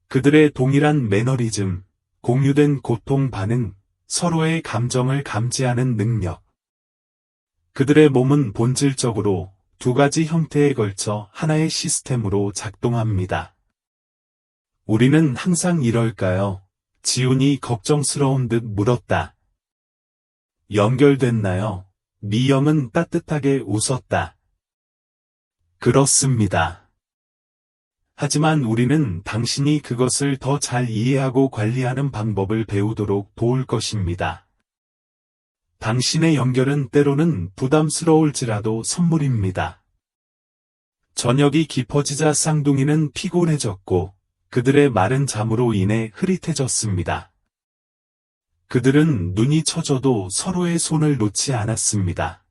그들의 동일한 매너리즘, 공유된 고통 반응, 서로의 감정을 감지하는 능력. 그들의 몸은 본질적으로 두 가지 형태에 걸쳐 하나의 시스템으로 작동합니다. 우리는 항상 이럴까요? 지훈이 걱정스러운 듯 물었다. 연결됐나요? 미영은 따뜻하게 웃었다. 그렇습니다. 하지만 우리는 당신이 그것을 더 잘 이해하고 관리하는 방법을 배우도록 도울 것입니다. 당신의 연결은 때로는 부담스러울지라도 선물입니다. 저녁이 깊어지자 쌍둥이는 피곤해졌고 그들의 마른 잠으로 인해 흐릿해졌습니다. 그들은 눈이 처져도 서로의 손을 놓지 않았습니다.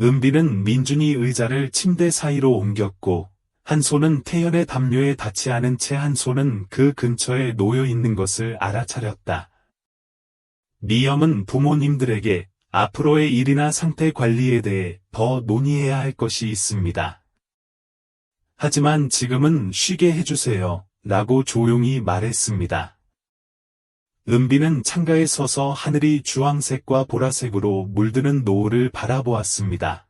은비는 민준이 의자를 침대 사이로 옮겼고 한 손은 태연의 담요에 닿지 않은 채 한 손은 그 근처에 놓여 있는 것을 알아차렸다. 미영은 부모님들에게 앞으로의 일이나 상태 관리에 대해 더 논의해야 할 것이 있습니다. 하지만 지금은 쉬게 해주세요, 라고 조용히 말했습니다. 은비는 창가에 서서 하늘이 주황색과 보라색으로 물드는 노을을 바라보았습니다.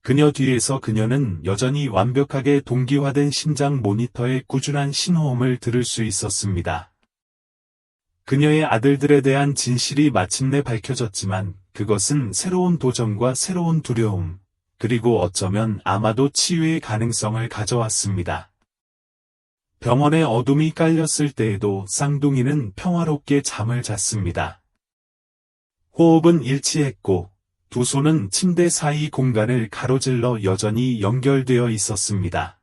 그녀 뒤에서 그녀는 여전히 완벽하게 동기화된 심장 모니터의 꾸준한 신호음을 들을 수 있었습니다. 그녀의 아들들에 대한 진실이 마침내 밝혀졌지만 그것은 새로운 도전과 새로운 두려움, 그리고 어쩌면 아마도 치유의 가능성을 가져왔습니다. 병원의 어둠이 깔렸을 때에도 쌍둥이는 평화롭게 잠을 잤습니다. 호흡은 일치했고 두 손은 침대 사이 공간을 가로질러 여전히 연결되어 있었습니다.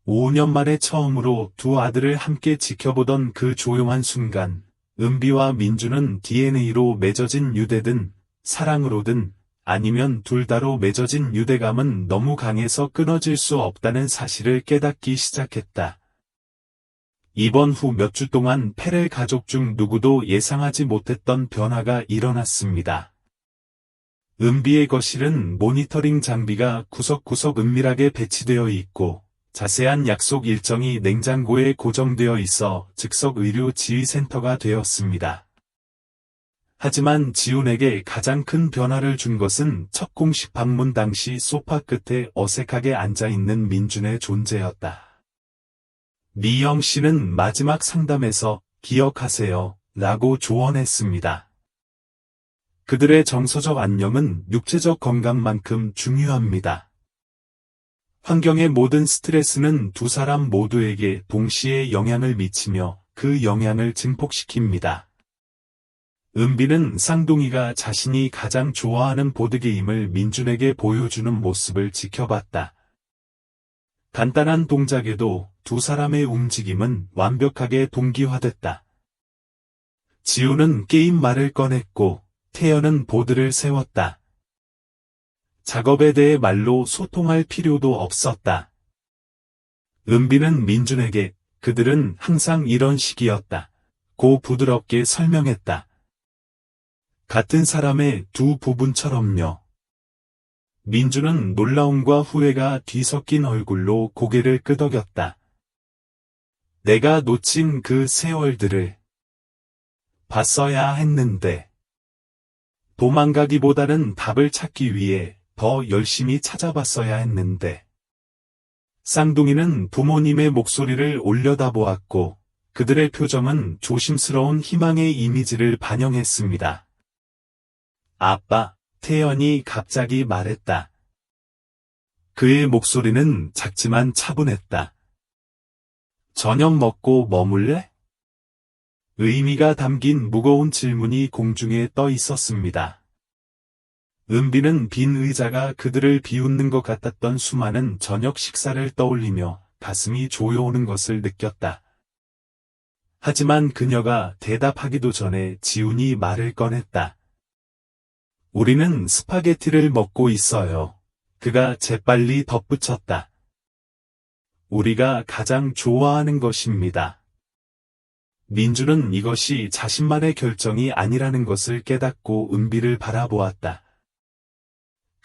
5년 만에 처음으로 두 아들을 함께 지켜보던 그 조용한 순간, 은비와 민주는 DNA로 맺어진 유대든, 사랑으로든, 아니면 둘 다로 맺어진 유대감은 너무 강해서 끊어질 수 없다는 사실을 깨닫기 시작했다. 입원 후 몇 주 동안 페렐 가족 중 누구도 예상하지 못했던 변화가 일어났습니다. 은비의 거실은 모니터링 장비가 구석구석 은밀하게 배치되어 있고 자세한 약속 일정이 냉장고에 고정되어 있어 즉석 의료 지휘센터가 되었습니다. 하지만 지훈에게 가장 큰 변화를 준 것은 첫 공식 방문 당시 소파 끝에 어색하게 앉아있는 민준의 존재였다. 미영 씨는 마지막 상담에서 기억하세요, 라고 조언했습니다. 그들의 정서적 안녕은 육체적 건강만큼 중요합니다. 환경의 모든 스트레스는 두 사람 모두에게 동시에 영향을 미치며 그 영향을 증폭시킵니다. 은비는 쌍둥이가 자신이 가장 좋아하는 보드게임을 민준에게 보여주는 모습을 지켜봤다. 간단한 동작에도 두 사람의 움직임은 완벽하게 동기화됐다. 지우는 게임 말을 꺼냈고 태연은 보드를 세웠다. 작업에 대해 말로 소통할 필요도 없었다. 은비는 민준에게 그들은 항상 이런 식이었다 고 부드럽게 설명했다. 같은 사람의 두 부분처럼요. 민준은 놀라움과 후회가 뒤섞인 얼굴로 고개를 끄덕였다. 내가 놓친 그 세월들을 봤어야 했는데 도망가기보다는 답을 찾기 위해 더 열심히 찾아봤어야 했는데. 쌍둥이는 부모님의 목소리를 올려다보았고 그들의 표정은 조심스러운 희망의 이미지를 반영했습니다. 아빠, 태연이 갑자기 말했다. 그의 목소리는 작지만 차분했다. 저녁 먹고 머물래? 의미가 담긴 무거운 질문이 공중에 떠 있었습니다. 은비는 빈 의자가 그들을 비웃는 것 같았던 수많은 저녁 식사를 떠올리며 가슴이 조여오는 것을 느꼈다. 하지만 그녀가 대답하기도 전에 지훈이 말을 꺼냈다. 우리는 스파게티를 먹고 있어요. 그가 재빨리 덧붙였다. 우리가 가장 좋아하는 것입니다. 민주는 이것이 자신만의 결정이 아니라는 것을 깨닫고 은비를 바라보았다.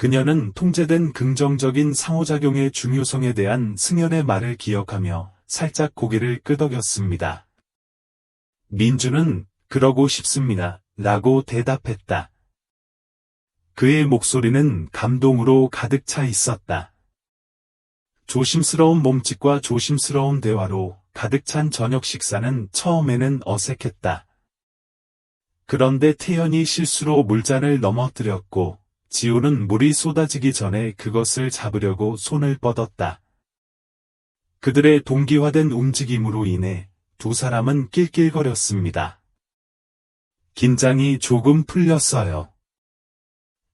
그녀는 통제된 긍정적인 상호작용의 중요성에 대한 승연의 말을 기억하며 살짝 고개를 끄덕였습니다. 민주는 그러고 싶습니다. 라고 대답했다. 그의 목소리는 감동으로 가득 차 있었다. 조심스러운 몸짓과 조심스러운 대화로 가득 찬 저녁 식사는 처음에는 어색했다. 그런데 태연이 실수로 물잔을 넘어뜨렸고 지우는 물이 쏟아지기 전에 그것을 잡으려고 손을 뻗었다. 그들의 동기화된 움직임으로 인해 두 사람은 낄낄거렸습니다. 긴장이 조금 풀렸어요.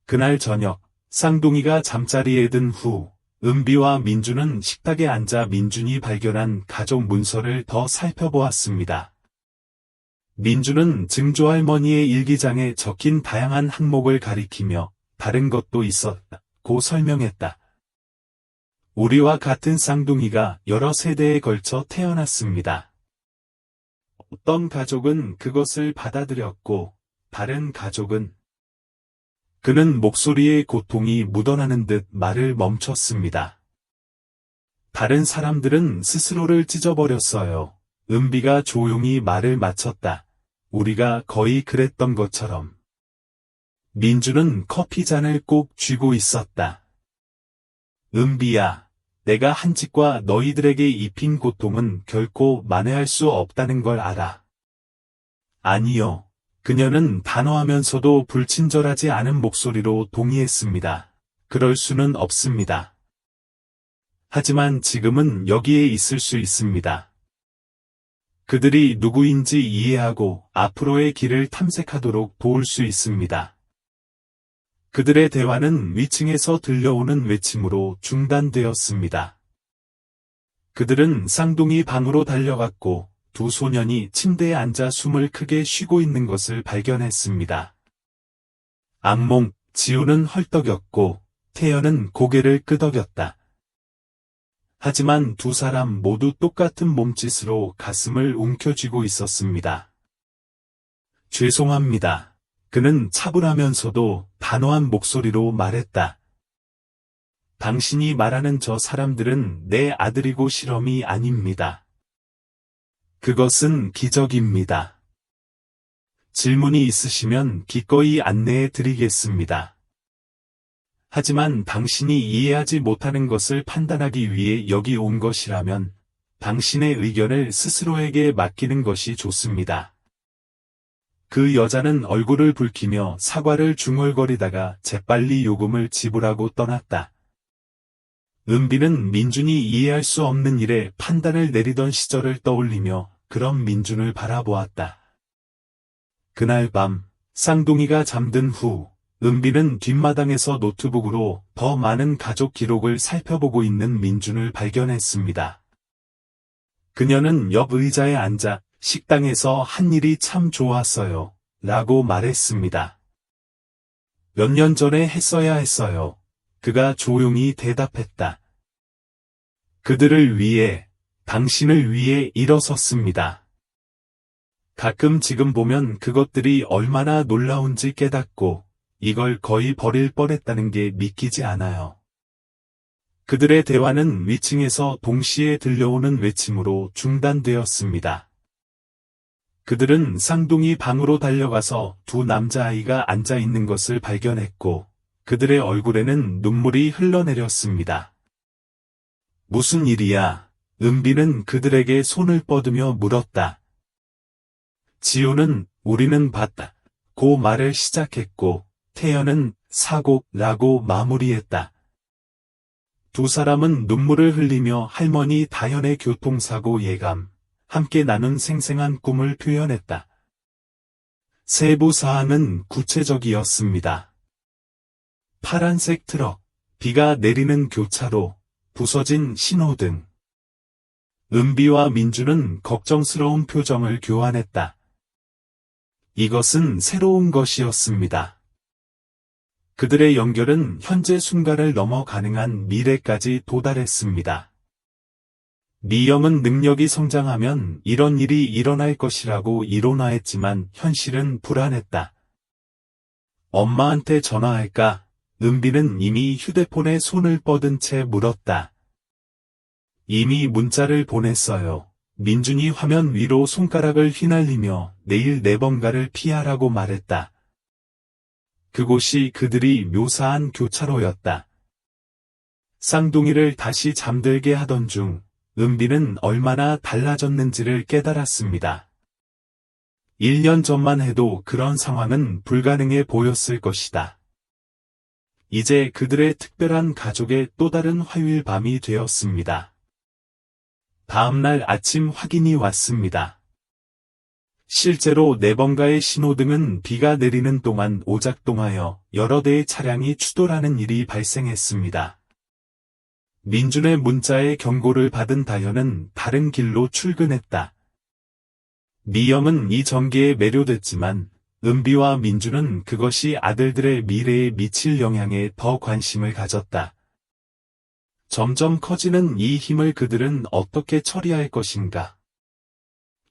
그날 저녁, 쌍둥이가 잠자리에 든 후, 은비와 민준은 식탁에 앉아 민준이 발견한 가족 문서를 더 살펴보았습니다. 민준은 증조할머니의 일기장에 적힌 다양한 항목을 가리키며 다른 것도 있었다고 설명했다. 우리와 같은 쌍둥이가 여러 세대에 걸쳐 태어났습니다. 어떤 가족은 그것을 받아들였고, 다른 가족은 그는 목소리에 고통이 묻어나는 듯 말을 멈췄습니다. 다른 사람들은 스스로를 찢어버렸어요. 은비가 조용히 말을 마쳤다. 우리가 거의 그랬던 것처럼. 민주는 커피잔을 꼭 쥐고 있었다. 은비야, 내가 한 짓과 너희들에게 입힌 고통은 결코 만회할 수 없다는 걸 알아. 아니요. 그녀는 단호하면서도 불친절하지 않은 목소리로 동의했습니다. 그럴 수는 없습니다. 하지만 지금은 여기에 있을 수 있습니다. 그들이 누구인지 이해하고 앞으로의 길을 탐색하도록 도울 수 있습니다. 그들의 대화는 위층에서 들려오는 외침으로 중단되었습니다. 그들은 쌍둥이 방으로 달려갔고 두 소년이 침대에 앉아 숨을 크게 쉬고 있는 것을 발견했습니다. 악몽, 지우는 헐떡였고 태연은 고개를 끄덕였다. 하지만 두 사람 모두 똑같은 몸짓으로 가슴을 움켜쥐고 있었습니다. 죄송합니다. 그는 차분하면서도 단호한 목소리로 말했다. 당신이 말하는 저 사람들은 내 아들이고 실험이 아닙니다. 그것은 기적입니다. 질문이 있으시면 기꺼이 안내해 드리겠습니다. 하지만 당신이 이해하지 못하는 것을 판단하기 위해 여기 온 것이라면 당신의 의견을 스스로에게 맡기는 것이 좋습니다. 그 여자는 얼굴을 붉히며 사과를 중얼거리다가 재빨리 요금을 지불하고 떠났다. 은비는 민준이 이해할 수 없는 일에 판단을 내리던 시절을 떠올리며 그런 민준을 바라보았다. 그날 밤, 쌍둥이가 잠든 후, 은비는 뒷마당에서 노트북으로 더 많은 가족 기록을 살펴보고 있는 민준을 발견했습니다. 그녀는 옆 의자에 앉아 식당에서 한 일이 참 좋았어요. 라고 말했습니다. 몇 년 전에 했어야 했어요. 그가 조용히 대답했다. 그들을 위해, 당신을 위해 일어섰습니다. 가끔 지금 보면 그것들이 얼마나 놀라운지 깨닫고 이걸 거의 버릴 뻔했다는 게 믿기지 않아요. 그들의 대화는 위층에서 동시에 들려오는 외침으로 중단되었습니다. 그들은 쌍둥이 방으로 달려가서 두 남자아이가 앉아 있는 것을 발견했고 그들의 얼굴에는 눈물이 흘러내렸습니다. 무슨 일이야? 은비는 그들에게 손을 뻗으며 물었다. 지우는 우리는 봤다. 고 말을 시작했고 태연은 사고라고 마무리했다. 두 사람은 눈물을 흘리며 할머니 다현의 교통사고 예감, 함께 나눈 생생한 꿈을 표현했다. 세부 사항은 구체적이었습니다. 파란색 트럭, 비가 내리는 교차로, 부서진 신호등. 은비와 민주는 걱정스러운 표정을 교환했다. 이것은 새로운 것이었습니다. 그들의 연결은 현재 순간을 넘어 가능한 미래까지 도달했습니다. 미영은 능력이 성장하면 이런 일이 일어날 것이라고 이론화했지만 현실은 불안했다. 엄마한테 전화할까? 은비는 이미 휴대폰에 손을 뻗은 채 물었다. 이미 문자를 보냈어요. 민준이 화면 위로 손가락을 휘날리며 내일 네 번가를 피하라고 말했다. 그곳이 그들이 묘사한 교차로였다. 쌍둥이를 다시 잠들게 하던 중 은비는 얼마나 달라졌는지를 깨달았습니다. 1년 전만 해도 그런 상황은 불가능해 보였을 것이다. 이제 그들의 특별한 가족의 또 다른 화요일 밤이 되었습니다. 다음날 아침 확인이 왔습니다. 실제로 네 번가의 신호등은 비가 내리는 동안 오작동하여 여러 대의 차량이 추돌하는 일이 발생했습니다. 민준의 문자에 경고를 받은 다현은 다른 길로 출근했다. 미영은 이 전개에 매료됐지만 은비와 민준은 그것이 아들들의 미래에 미칠 영향에 더 관심을 가졌다. 점점 커지는 이 힘을 그들은 어떻게 처리할 것인가?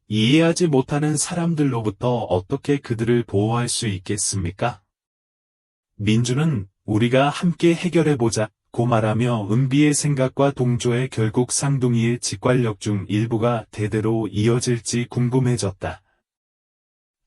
이해하지 못하는 사람들로부터 어떻게 그들을 보호할 수 있겠습니까? 민준은 우리가 함께 해결해보자 고 말하며 은비의 생각과 동조해 결국 쌍둥이의 직관력 중 일부가 대대로 이어질지 궁금해졌다.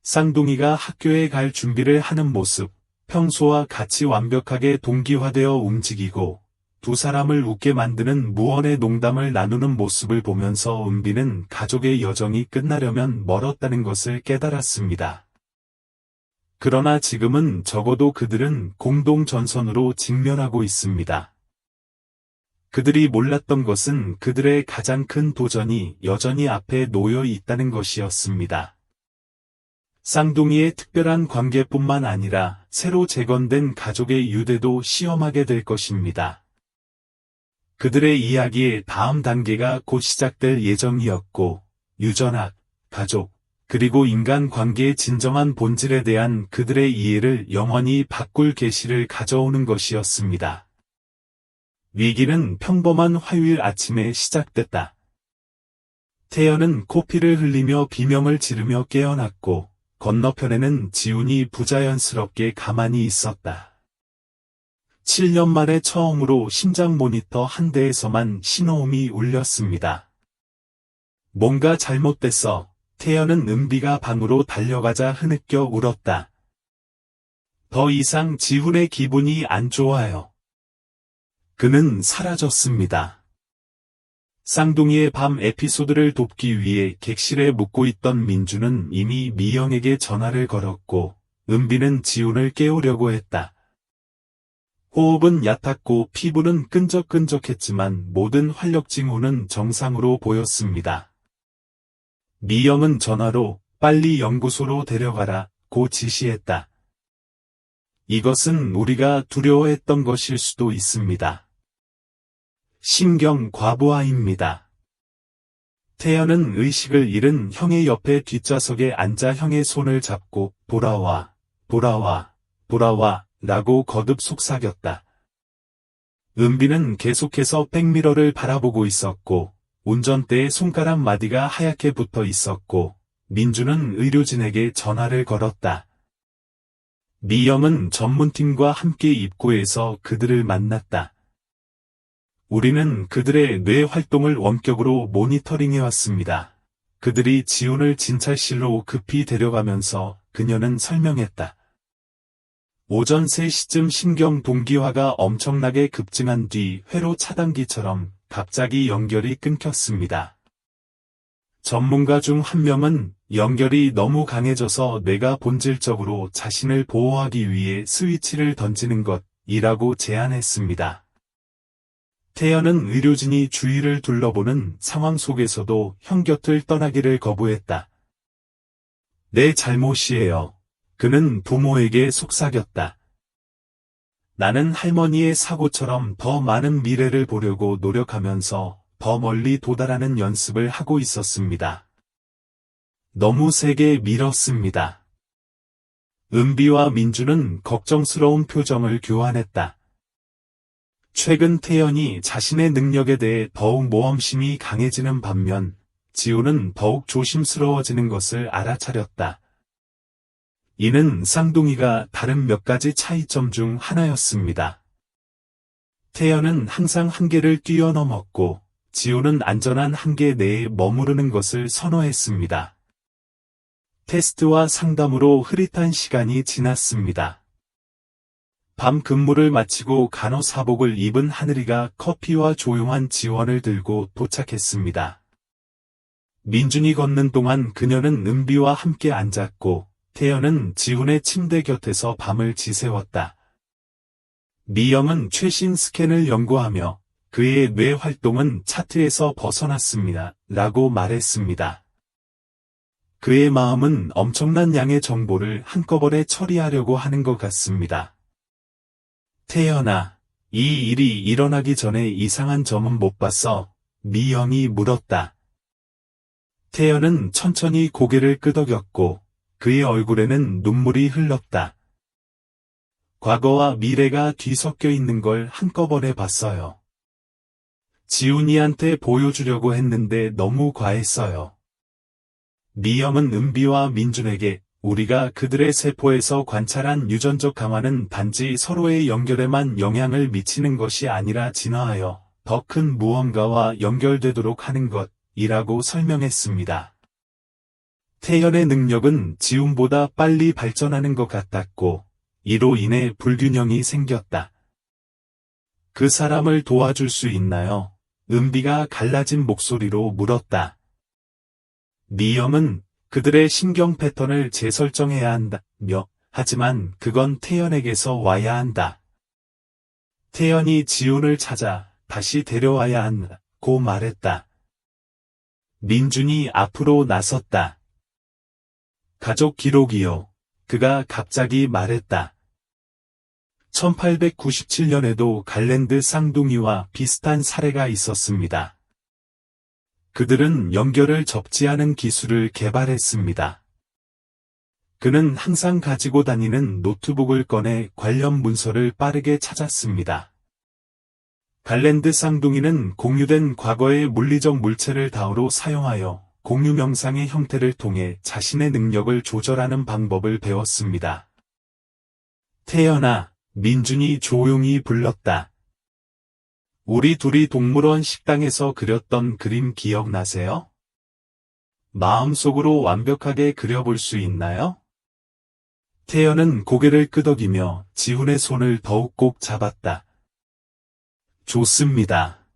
쌍둥이가 학교에 갈 준비를 하는 모습, 평소와 같이 완벽하게 동기화되어 움직이고 두 사람을 웃게 만드는 무언의 농담을 나누는 모습을 보면서 은비는 가족의 여정이 끝나려면 멀었다는 것을 깨달았습니다. 그러나 지금은 적어도 그들은 공동 전선으로 직면하고 있습니다. 그들이 몰랐던 것은 그들의 가장 큰 도전이 여전히 앞에 놓여 있다는 것이었습니다. 쌍둥이의 특별한 관계뿐만 아니라 새로 재건된 가족의 유대도 시험하게 될 것입니다. 그들의 이야기의 다음 단계가 곧 시작될 예정이었고, 유전학, 가족, 그리고 인간관계의 진정한 본질에 대한 그들의 이해를 영원히 바꿀 계시를 가져오는 것이었습니다. 위기는 평범한 화요일 아침에 시작됐다. 태연은 코피를 흘리며 비명을 지르며 깨어났고, 건너편에는 지훈이 부자연스럽게 가만히 있었다. 7년 만에 처음으로 심장 모니터 한 대에서만 신호음이 울렸습니다. 뭔가 잘못됐어. 태연은 은비가 방으로 달려가자 흐느껴 울었다. 더 이상 지훈의 기분이 안 좋아요. 그는 사라졌습니다. 쌍둥이의 밤 에피소드를 돕기 위해 객실에 묵고 있던 민주는 이미 미영에게 전화를 걸었고, 은비는 지훈을 깨우려고 했다. 호흡은 얕았고 피부는 끈적끈적했지만 모든 활력 징후는 정상으로 보였습니다. 미영은 전화로 빨리 연구소로 데려가라고 지시했다. 이것은 우리가 두려워했던 것일 수도 있습니다. 신경 과부하입니다. 태연은 의식을 잃은 형의 옆에 뒷좌석에 앉아 형의 손을 잡고 돌아와, 돌아와, 돌아와 라고 거듭 속삭였다. 은비는 계속해서 백미러를 바라보고 있었고 운전대에 손가락 마디가 하얗게 붙어 있었고 민주는 의료진에게 전화를 걸었다. 미영은 전문팀과 함께 입구에서 그들을 만났다. 우리는 그들의 뇌 활동을 원격으로 모니터링해왔습니다. 그들이 지훈을 진찰실로 급히 데려가면서 그녀는 설명했다. 오전 3시쯤 신경 동기화가 엄청나게 급증한 뒤 회로 차단기처럼 갑자기 연결이 끊겼습니다. 전문가 중 한 명은 연결이 너무 강해져서 뇌가 본질적으로 자신을 보호하기 위해 스위치를 던지는 것이라고 제안했습니다. 태연은 의료진이 주위를 둘러보는 상황 속에서도 형 곁을 떠나기를 거부했다. 내 잘못이에요. 그는 부모에게 속삭였다. 나는 할머니의 사고처럼 더 많은 미래를 보려고 노력하면서 더 멀리 도달하는 연습을 하고 있었습니다. 너무 세게 밀었습니다. 은비와 민주는 걱정스러운 표정을 교환했다. 최근 태연이 자신의 능력에 대해 더욱 모험심이 강해지는 반면 지훈은 더욱 조심스러워지는 것을 알아차렸다. 이는 쌍둥이가 다른 몇 가지 차이점 중 하나였습니다. 태연은 항상 한계를 뛰어넘었고 지훈은 안전한 한계 내에 머무르는 것을 선호했습니다. 테스트와 상담으로 흐릿한 시간이 지났습니다. 밤 근무를 마치고 간호사복을 입은 하늘이가 커피와 조용한 지원을 들고 도착했습니다. 민준이 걷는 동안 그녀는 은비와 함께 앉았고 태연은 지훈의 침대 곁에서 밤을 지새웠다. 미영은 최신 스캔을 연구하며 그의 뇌 활동은 차트에서 벗어났습니다. 라고 말했습니다. 그의 마음은 엄청난 양의 정보를 한꺼번에 처리하려고 하는 것 같습니다. 태연아, 이 일이 일어나기 전에 이상한 점은 못 봤어? 미영이 물었다. 태연은 천천히 고개를 끄덕였고 그의 얼굴에는 눈물이 흘렀다. 과거와 미래가 뒤섞여 있는 걸 한꺼번에 봤어요. 지훈이한테 보여주려고 했는데 너무 과했어요. 미영은 은비와 민준에게 우리가 그들의 세포에서 관찰한 유전적 강화는 단지 서로의 연결에만 영향을 미치는 것이 아니라 진화하여 더 큰 무언가와 연결되도록 하는 것이라고 설명했습니다. 태연의 능력은 지훈보다 빨리 발전하는 것 같았고 이로 인해 불균형이 생겼다. 그 사람을 도와줄 수 있나요? 은비가 갈라진 목소리로 물었다. 미영은 그들의 신경 패턴을 재설정해야 한다며 하지만 그건 태연에게서 와야 한다. 태연이 지훈을 찾아 다시 데려와야 한다고 말했다. 민준이 앞으로 나섰다. 가족 기록이요. 그가 갑자기 말했다. 1897년에도 갈랜드 쌍둥이와 비슷한 사례가 있었습니다. 그들은 연결을 접지하는 기술을 개발했습니다. 그는 항상 가지고 다니는 노트북을 꺼내 관련 문서를 빠르게 찾았습니다. 갈랜드 쌍둥이는 공유된 과거의 물리적 물체를 다우로 사용하여 공유 명상의 형태를 통해 자신의 능력을 조절하는 방법을 배웠습니다. 태연아, 민준이 조용히 불렀다. 우리 둘이 동물원 식당에서 그렸던 그림 기억나세요? 마음속으로 완벽하게 그려볼 수 있나요? 태연은 고개를 끄덕이며 지훈의 손을 더욱 꼭 잡았다. 좋습니다.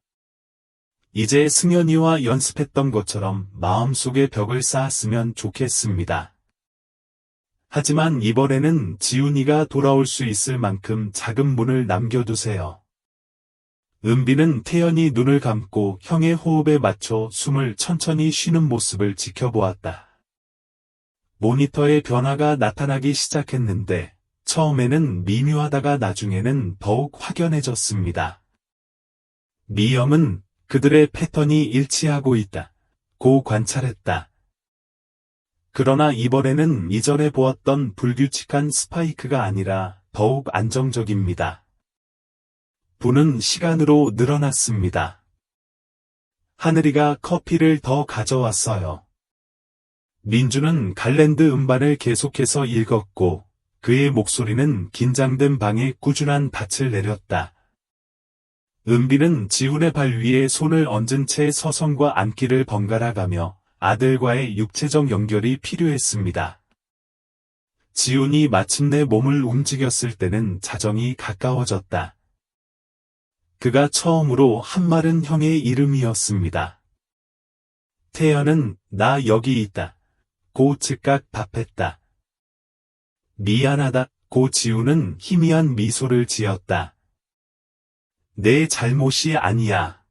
이제 승현이와 연습했던 것처럼 마음속에 벽을 쌓았으면 좋겠습니다. 하지만 이번에는 지훈이가 돌아올 수 있을 만큼 작은 문을 남겨두세요. 은비는 태연이 눈을 감고 형의 호흡에 맞춰 숨을 천천히 쉬는 모습을 지켜보았다. 모니터에 변화가 나타나기 시작했는데 처음에는 미묘하다가 나중에는 더욱 확연해졌습니다. 미영은 그들의 패턴이 일치하고 있다고 관찰했다. 그러나 이번에는 이전에 보았던 불규칙한 스파이크가 아니라 더욱 안정적입니다. 분은 시간으로 늘어났습니다. 하늘이가 커피를 더 가져왔어요. 민주는 갈랜드 음반을 계속해서 읽었고 그의 목소리는 긴장된 방에 꾸준한 닻을 내렸다. 은비는 지훈의 발 위에 손을 얹은 채 서성과 앉기를 번갈아 가며 아들과의 육체적 연결이 필요했습니다. 지훈이 마침내 몸을 움직였을 때는 자정이 가까워졌다. 그가 처음으로 한 말은 형의 이름이었습니다. 태연은 나 여기 있다. 고 즉각 답했다. 미안하다. 고 지훈은 희미한 미소를 지었다. 내 잘못이 아니야.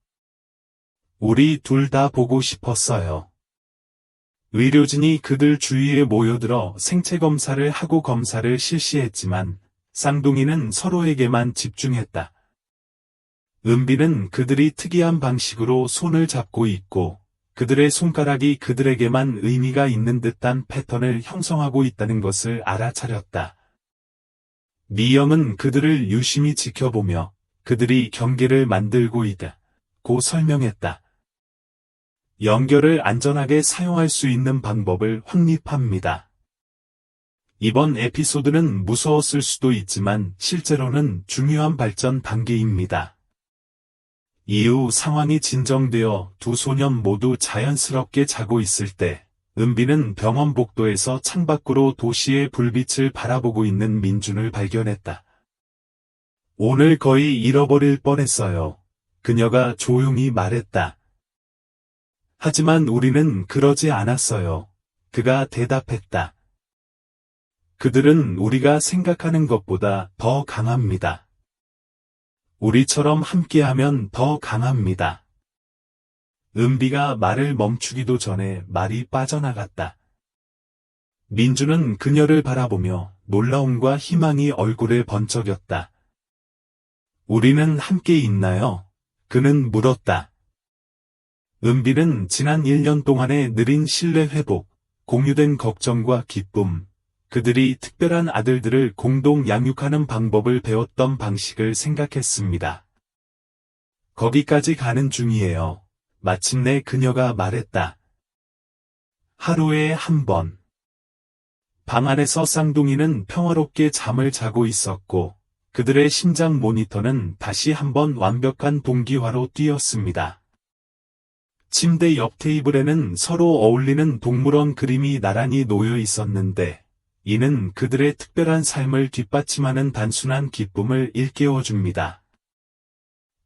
우리 둘 다 보고 싶었어요. 의료진이 그들 주위에 모여들어 생체 검사를 하고 검사를 실시했지만 쌍둥이는 서로에게만 집중했다. 은비는 그들이 특이한 방식으로 손을 잡고 있고 그들의 손가락이 그들에게만 의미가 있는 듯한 패턴을 형성하고 있다는 것을 알아차렸다. 미영은 그들을 유심히 지켜보며 그들이 경계를 만들고 있다고 설명했다. 연결을 안전하게 사용할 수 있는 방법을 확립합니다. 이번 에피소드는 무서웠을 수도 있지만 실제로는 중요한 발전 단계입니다. 이후 상황이 진정되어 두 소년 모두 자연스럽게 자고 있을 때 은비는 병원 복도에서 창밖으로 도시의 불빛을 바라보고 있는 민준을 발견했다. 오늘 거의 잃어버릴 뻔했어요. 그녀가 조용히 말했다. 하지만 우리는 그러지 않았어요. 그가 대답했다. 그들은 우리가 생각하는 것보다 더 강합니다. 우리처럼 함께하면 더 강합니다. 은비가 말을 멈추기도 전에 말이 빠져나갔다. 민주는 그녀를 바라보며 놀라움과 희망이 얼굴에 번쩍였다. 우리는 함께 있나요? 그는 물었다. 은비는 지난 1년 동안의 느린 신뢰 회복, 공유된 걱정과 기쁨, 그들이 특별한 아들들을 공동 양육하는 방법을 배웠던 방식을 생각했습니다. 거기까지 가는 중이에요. 마침내 그녀가 말했다. 하루에 한 번. 방 안에서 쌍둥이는 평화롭게 잠을 자고 있었고, 그들의 심장 모니터는 다시 한번 완벽한 동기화로 뛰었습니다. 침대 옆 테이블에는 서로 어울리는 동물원 그림이 나란히 놓여 있었는데, 이는 그들의 특별한 삶을 뒷받침하는 단순한 기쁨을 일깨워줍니다.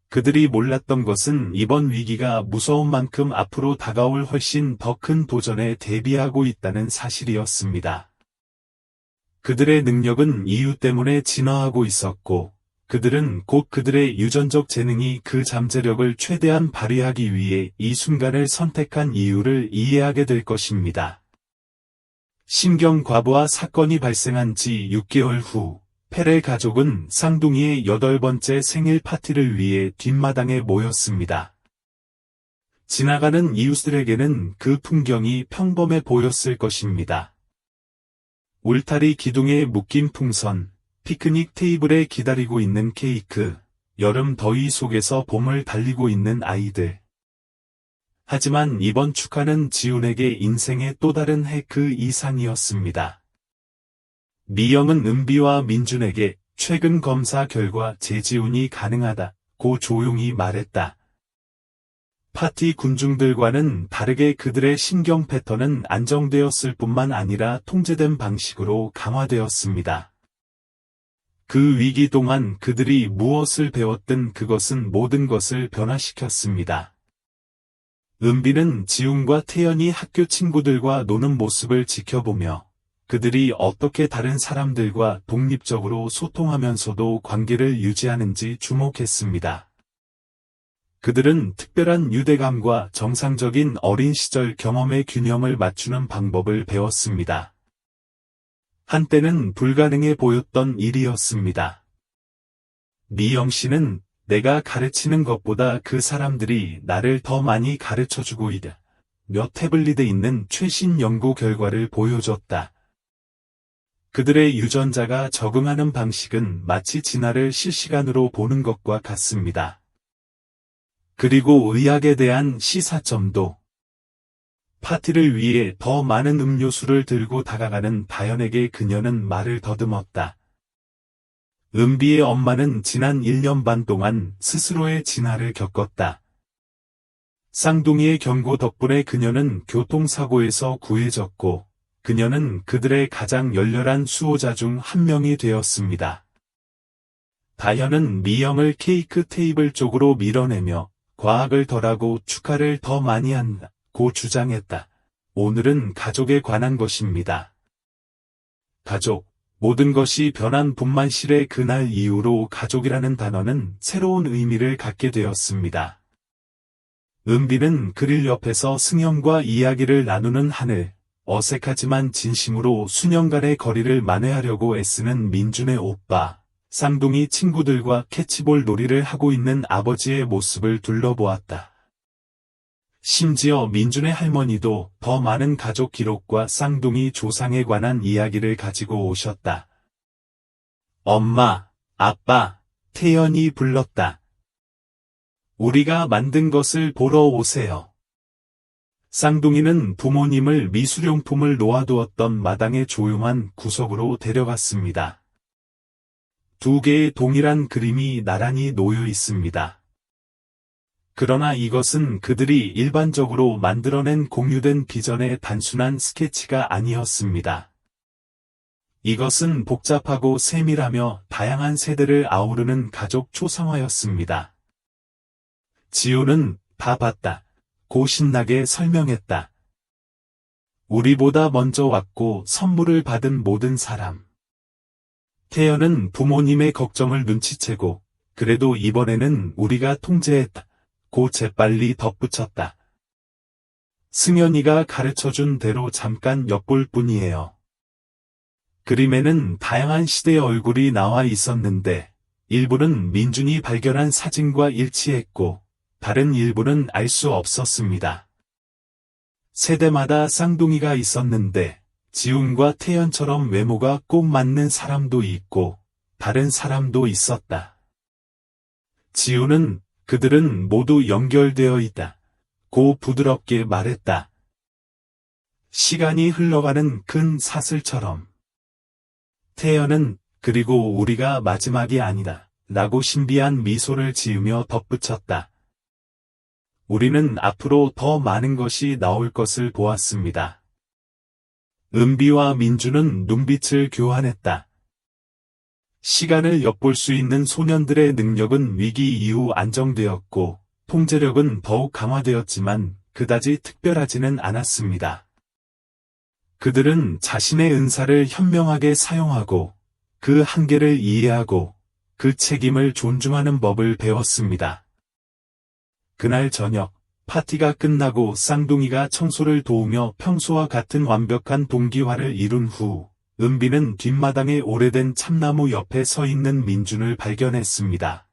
그들이 몰랐던 것은 이번 위기가 무서운 만큼 앞으로 다가올 훨씬 더 큰 도전에 대비하고 있다는 사실이었습니다. 그들의 능력은 이유 때문에 진화하고 있었고, 그들은 곧 그들의 유전적 재능이 그 잠재력을 최대한 발휘하기 위해 이 순간을 선택한 이유를 이해하게 될 것입니다. 심경과부하 사건이 발생한 지 6개월 후, 페레 가족은 쌍둥이의 8번째 생일 파티를 위해 뒷마당에 모였습니다. 지나가는 이웃들에게는 그 풍경이 평범해 보였을 것입니다. 울타리 기둥에 묶인 풍선, 피크닉 테이블에 기다리고 있는 케이크, 여름 더위 속에서 봄을 달리고 있는 아이들. 하지만 이번 축하는 지훈에게 인생의 또 다른 해 그 이상이었습니다. 미영은 은비와 민준에게 최근 검사 결과 재지훈이 가능하다고 조용히 말했다. 파티 군중들과는 다르게 그들의 신경 패턴은 안정되었을 뿐만 아니라 통제된 방식으로 강화되었습니다. 그 위기 동안 그들이 무엇을 배웠든 그것은 모든 것을 변화시켰습니다. 은비는 지훈과 태연이 학교 친구들과 노는 모습을 지켜보며 그들이 어떻게 다른 사람들과 독립적으로 소통하면서도 관계를 유지하는지 주목했습니다. 그들은 특별한 유대감과 정상적인 어린 시절 경험의 균형을 맞추는 방법을 배웠습니다. 한때는 불가능해 보였던 일이었습니다. 미영 씨는 내가 가르치는 것보다 그 사람들이 나를 더 많이 가르쳐주고 있다. 몇 태블릿에 있는 최신 연구 결과를 보여줬다. 그들의 유전자가 적응하는 방식은 마치 진화를 실시간으로 보는 것과 같습니다. 그리고 의학에 대한 시사점도 파티를 위해 더 많은 음료수를 들고 다가가는 다현에게 그녀는 말을 더듬었다. 은비의 엄마는 지난 1년 반 동안 스스로의 진화를 겪었다. 쌍둥이의 경고 덕분에 그녀는 교통사고에서 구해졌고, 그녀는 그들의 가장 열렬한 수호자 중 한 명이 되었습니다. 다현은 미영을 케이크 테이블 쪽으로 밀어내며 과학을 덜하고 축하를 더 많이 한다고 주장했다. 오늘은 가족에 관한 것입니다. 가족, 모든 것이 변한 분만실의 그날 이후로 가족이라는 단어는 새로운 의미를 갖게 되었습니다. 은비는 그릴 옆에서 승현과 이야기를 나누는 하늘, 어색하지만 진심으로 수년간의 거리를 만회하려고 애쓰는 민준의 오빠, 쌍둥이 친구들과 캐치볼 놀이를 하고 있는 아버지의 모습을 둘러보았다. 심지어 민준의 할머니도 더 많은 가족 기록과 쌍둥이 조상에 관한 이야기를 가지고 오셨다. 엄마, 아빠, 태연이 불렀다. 우리가 만든 것을 보러 오세요. 쌍둥이는 부모님을 미술용품을 놓아두었던 마당의 조용한 구석으로 데려갔습니다. 두 개의 동일한 그림이 나란히 놓여 있습니다. 그러나 이것은 그들이 일반적으로 만들어낸 공유된 비전의 단순한 스케치가 아니었습니다. 이것은 복잡하고 세밀하며 다양한 세대를 아우르는 가족 초상화였습니다. 지우는 다 봤다. 고 신나게 설명했다. 우리보다 먼저 왔고 선물을 받은 모든 사람. 태연은 부모님의 걱정을 눈치채고 그래도 이번에는 우리가 통제했다. 고 재빨리 덧붙였다. 승현이가 가르쳐준 대로 잠깐 엿볼 뿐이에요. 그림에는 다양한 시대의 얼굴이 나와 있었는데 일부는 민준이 발견한 사진과 일치했고 다른 일부는 알 수 없었습니다. 세대마다 쌍둥이가 있었는데 지훈과 태연처럼 외모가 꼭 맞는 사람도 있고 다른 사람도 있었다. 지훈은 그들은 모두 연결되어 있다. 고 부드럽게 말했다. 시간이 흘러가는 큰 사슬처럼. 태연은 그리고 우리가 마지막이 아니다. 라고 신비한 미소를 지으며 덧붙였다. 우리는 앞으로 더 많은 것이 나올 것을 보았습니다. 은비와 민주는 눈빛을 교환했다. 시간을 엿볼 수 있는 소년들의 능력은 위기 이후 안정되었고 통제력은 더욱 강화되었지만 그다지 특별하지는 않았습니다. 그들은 자신의 은사를 현명하게 사용하고 그 한계를 이해하고 그 책임을 존중하는 법을 배웠습니다. 그날 저녁 파티가 끝나고 쌍둥이가 청소를 도우며 평소와 같은 완벽한 동기화를 이룬 후 은비는 뒷마당에 오래된 참나무 옆에 서 있는 민준을 발견했습니다.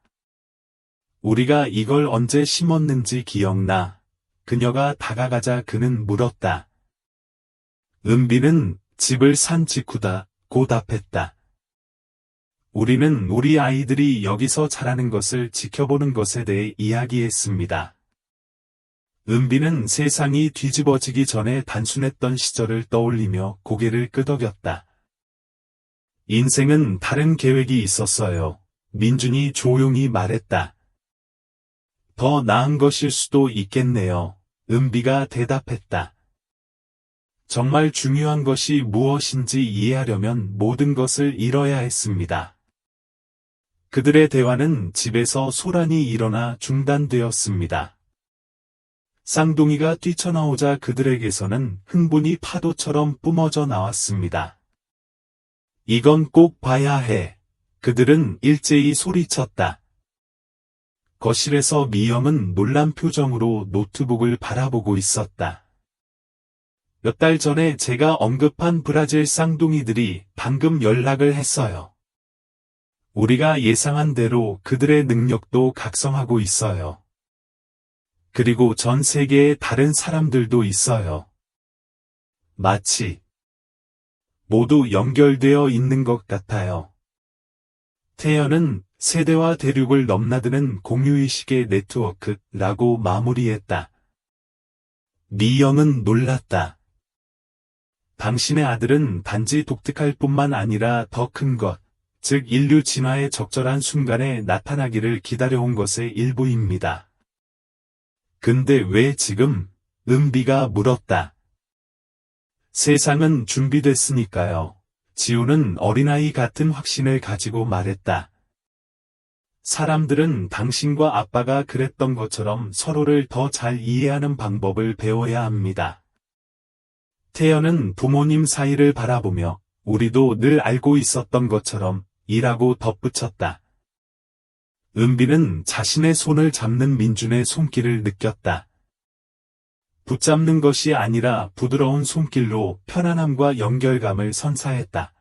우리가 이걸 언제 심었는지 기억나? 그녀가 다가가자 그는 물었다. 은비는 집을 산 직후다 고 답했다. 우리는 우리 아이들이 여기서 자라는 것을 지켜보는 것에 대해 이야기했습니다. 은비는 세상이 뒤집어지기 전에 단순했던 시절을 떠올리며 고개를 끄덕였다. 인생은 다른 계획이 있었어요. 민준이 조용히 말했다. 더 나은 것일 수도 있겠네요. 은비가 대답했다. 정말 중요한 것이 무엇인지 이해하려면 모든 것을 잃어야 했습니다. 그들의 대화는 집에서 소란이 일어나 중단되었습니다. 쌍둥이가 뛰쳐나오자 그들에게서는 흥분이 파도처럼 뿜어져 나왔습니다. 이건 꼭 봐야 해. 그들은 일제히 소리쳤다. 거실에서 미영은 놀란 표정으로 노트북을 바라보고 있었다. 몇 달 전에 제가 언급한 브라질 쌍둥이들이 방금 연락을 했어요. 우리가 예상한 대로 그들의 능력도 각성하고 있어요. 그리고 전 세계에 다른 사람들도 있어요. 마치 모두 연결되어 있는 것 같아요. 태연은 세대와 대륙을 넘나드는 공유의식의 네트워크라고 마무리했다. 미영은 놀랐다. 당신의 아들은 단지 독특할 뿐만 아니라 더 큰 것, 즉 인류 진화의 적절한 순간에 나타나기를 기다려온 것의 일부입니다. 근데 왜 지금? 은비가 물었다. 세상은 준비됐으니까요. 지우는 어린아이 같은 확신을 가지고 말했다. 사람들은 당신과 아빠가 그랬던 것처럼 서로를 더 잘 이해하는 방법을 배워야 합니다. 태연은 부모님 사이를 바라보며 우리도 늘 알고 있었던 것처럼 이라고 덧붙였다. 은비는 자신의 손을 잡는 민준의 손길을 느꼈다. 붙잡는 것이 아니라 부드러운 손길로 편안함과 연결감을 선사했다.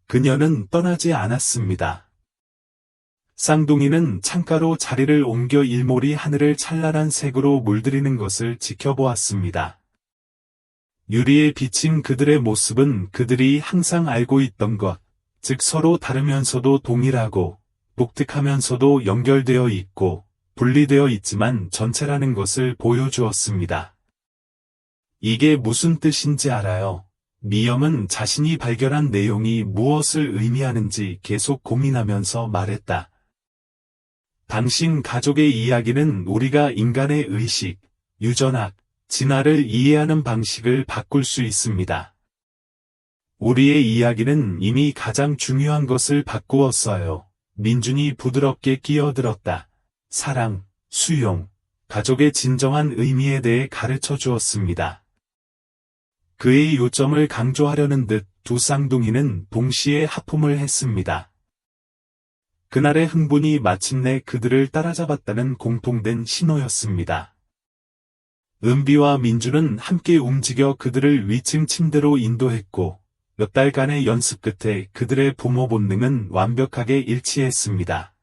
그녀는 떠나지 않았습니다. 쌍둥이는 창가로 자리를 옮겨 일몰이 하늘을 찬란한 색으로 물들이는 것을 지켜보았습니다. 유리에 비친 그들의 모습은 그들이 항상 알고 있던 것, 즉 서로 다르면서도 동일하고 독특하면서도 연결되어 있고 분리되어 있지만 전체라는 것을 보여주었습니다. 이게 무슨 뜻인지 알아요? 미영은 자신이 발견한 내용이 무엇을 의미하는지 계속 고민하면서 말했다. 당신 가족의 이야기는 우리가 인간의 의식, 유전학, 진화를 이해하는 방식을 바꿀 수 있습니다. 우리의 이야기는 이미 가장 중요한 것을 바꾸었어요. 민준이 부드럽게 끼어들었다. 사랑, 수용, 가족의 진정한 의미에 대해 가르쳐 주었습니다. 그의 요점을 강조하려는 듯 두 쌍둥이는 동시에 하품을 했습니다. 그날의 흥분이 마침내 그들을 따라잡았다는 공통된 신호였습니다. 은비와 민준은 함께 움직여 그들을 위층 침대로 인도했고 몇 달간의 연습 끝에 그들의 부모 본능은 완벽하게 일치했습니다.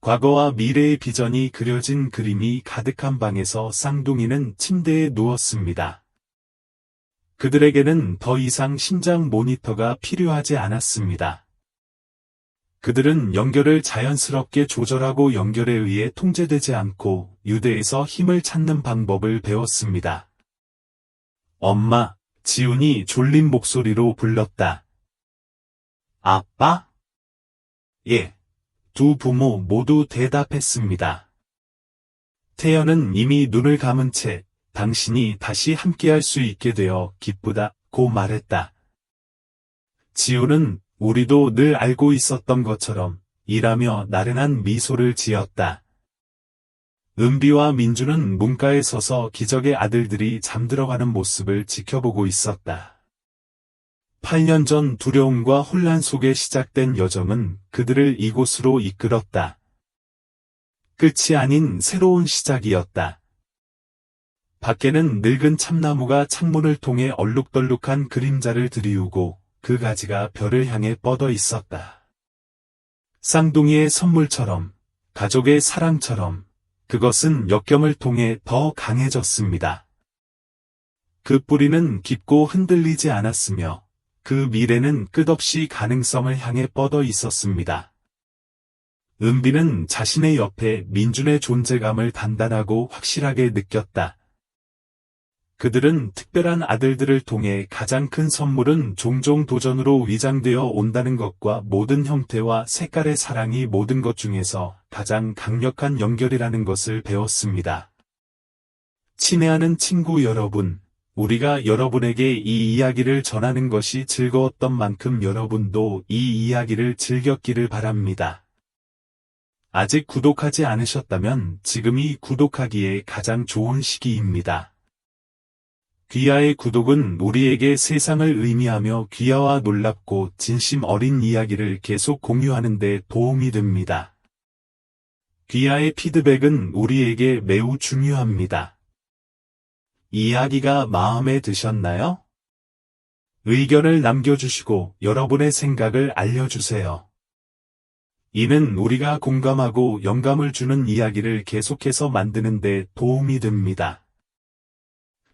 과거와 미래의 비전이 그려진 그림이 가득한 방에서 쌍둥이는 침대에 누웠습니다. 그들에게는 더 이상 심장 모니터가 필요하지 않았습니다. 그들은 연결을 자연스럽게 조절하고 연결에 의해 통제되지 않고 유대에서 힘을 찾는 방법을 배웠습니다. 엄마, 지훈이 졸린 목소리로 불렀다. 아빠? 예. 두 부모 모두 대답했습니다. 태연은 이미 눈을 감은 채 당신이 다시 함께할 수 있게 되어 기쁘다고 말했다. 지훈은 우리도 늘 알고 있었던 것처럼 일하며 나른한 미소를 지었다. 은비와 민주는 문가에 서서 기적의 아들들이 잠들어가는 모습을 지켜보고 있었다. 8년 전 두려움과 혼란 속에 시작된 여정은 그들을 이곳으로 이끌었다. 끝이 아닌 새로운 시작이었다. 밖에는 늙은 참나무가 창문을 통해 얼룩덜룩한 그림자를 드리우고 그 가지가 별을 향해 뻗어 있었다. 쌍둥이의 선물처럼, 가족의 사랑처럼, 그것은 역경을 통해 더 강해졌습니다. 그 뿌리는 깊고 흔들리지 않았으며, 그 미래는 끝없이 가능성을 향해 뻗어 있었습니다. 은비는 자신의 옆에 민준의 존재감을 단단하고 확실하게 느꼈다. 그들은 특별한 아들들을 통해 가장 큰 선물은 종종 도전으로 위장되어 온다는 것과 모든 형태와 색깔의 사랑이 모든 것 중에서 가장 강력한 연결이라는 것을 배웠습니다. 친애하는 친구 여러분, 우리가 여러분에게 이 이야기를 전하는 것이 즐거웠던 만큼 여러분도 이 이야기를 즐겼기를 바랍니다. 아직 구독하지 않으셨다면 지금이 구독하기에 가장 좋은 시기입니다. 귀하의 구독은 우리에게 세상을 의미하며 귀하와 놀랍고 진심 어린 이야기를 계속 공유하는 데 도움이 됩니다. 귀하의 피드백은 우리에게 매우 중요합니다. 이야기가 마음에 드셨나요? 의견을 남겨주시고 여러분의 생각을 알려주세요. 이는 우리가 공감하고 영감을 주는 이야기를 계속해서 만드는 데 도움이 됩니다.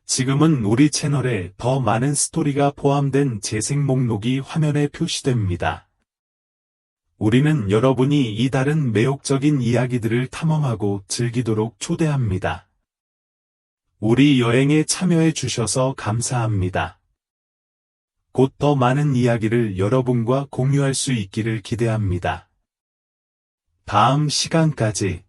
지금은 우리 채널에 더 많은 스토리가 포함된 재생 목록이 화면에 표시됩니다. 우리는 여러분이 이 다른 매혹적인 이야기들을 탐험하고 즐기도록 초대합니다. 우리 여행에 참여해 주셔서 감사합니다. 곧 더 많은 이야기를 여러분과 공유할 수 있기를 기대합니다. 다음 시간까지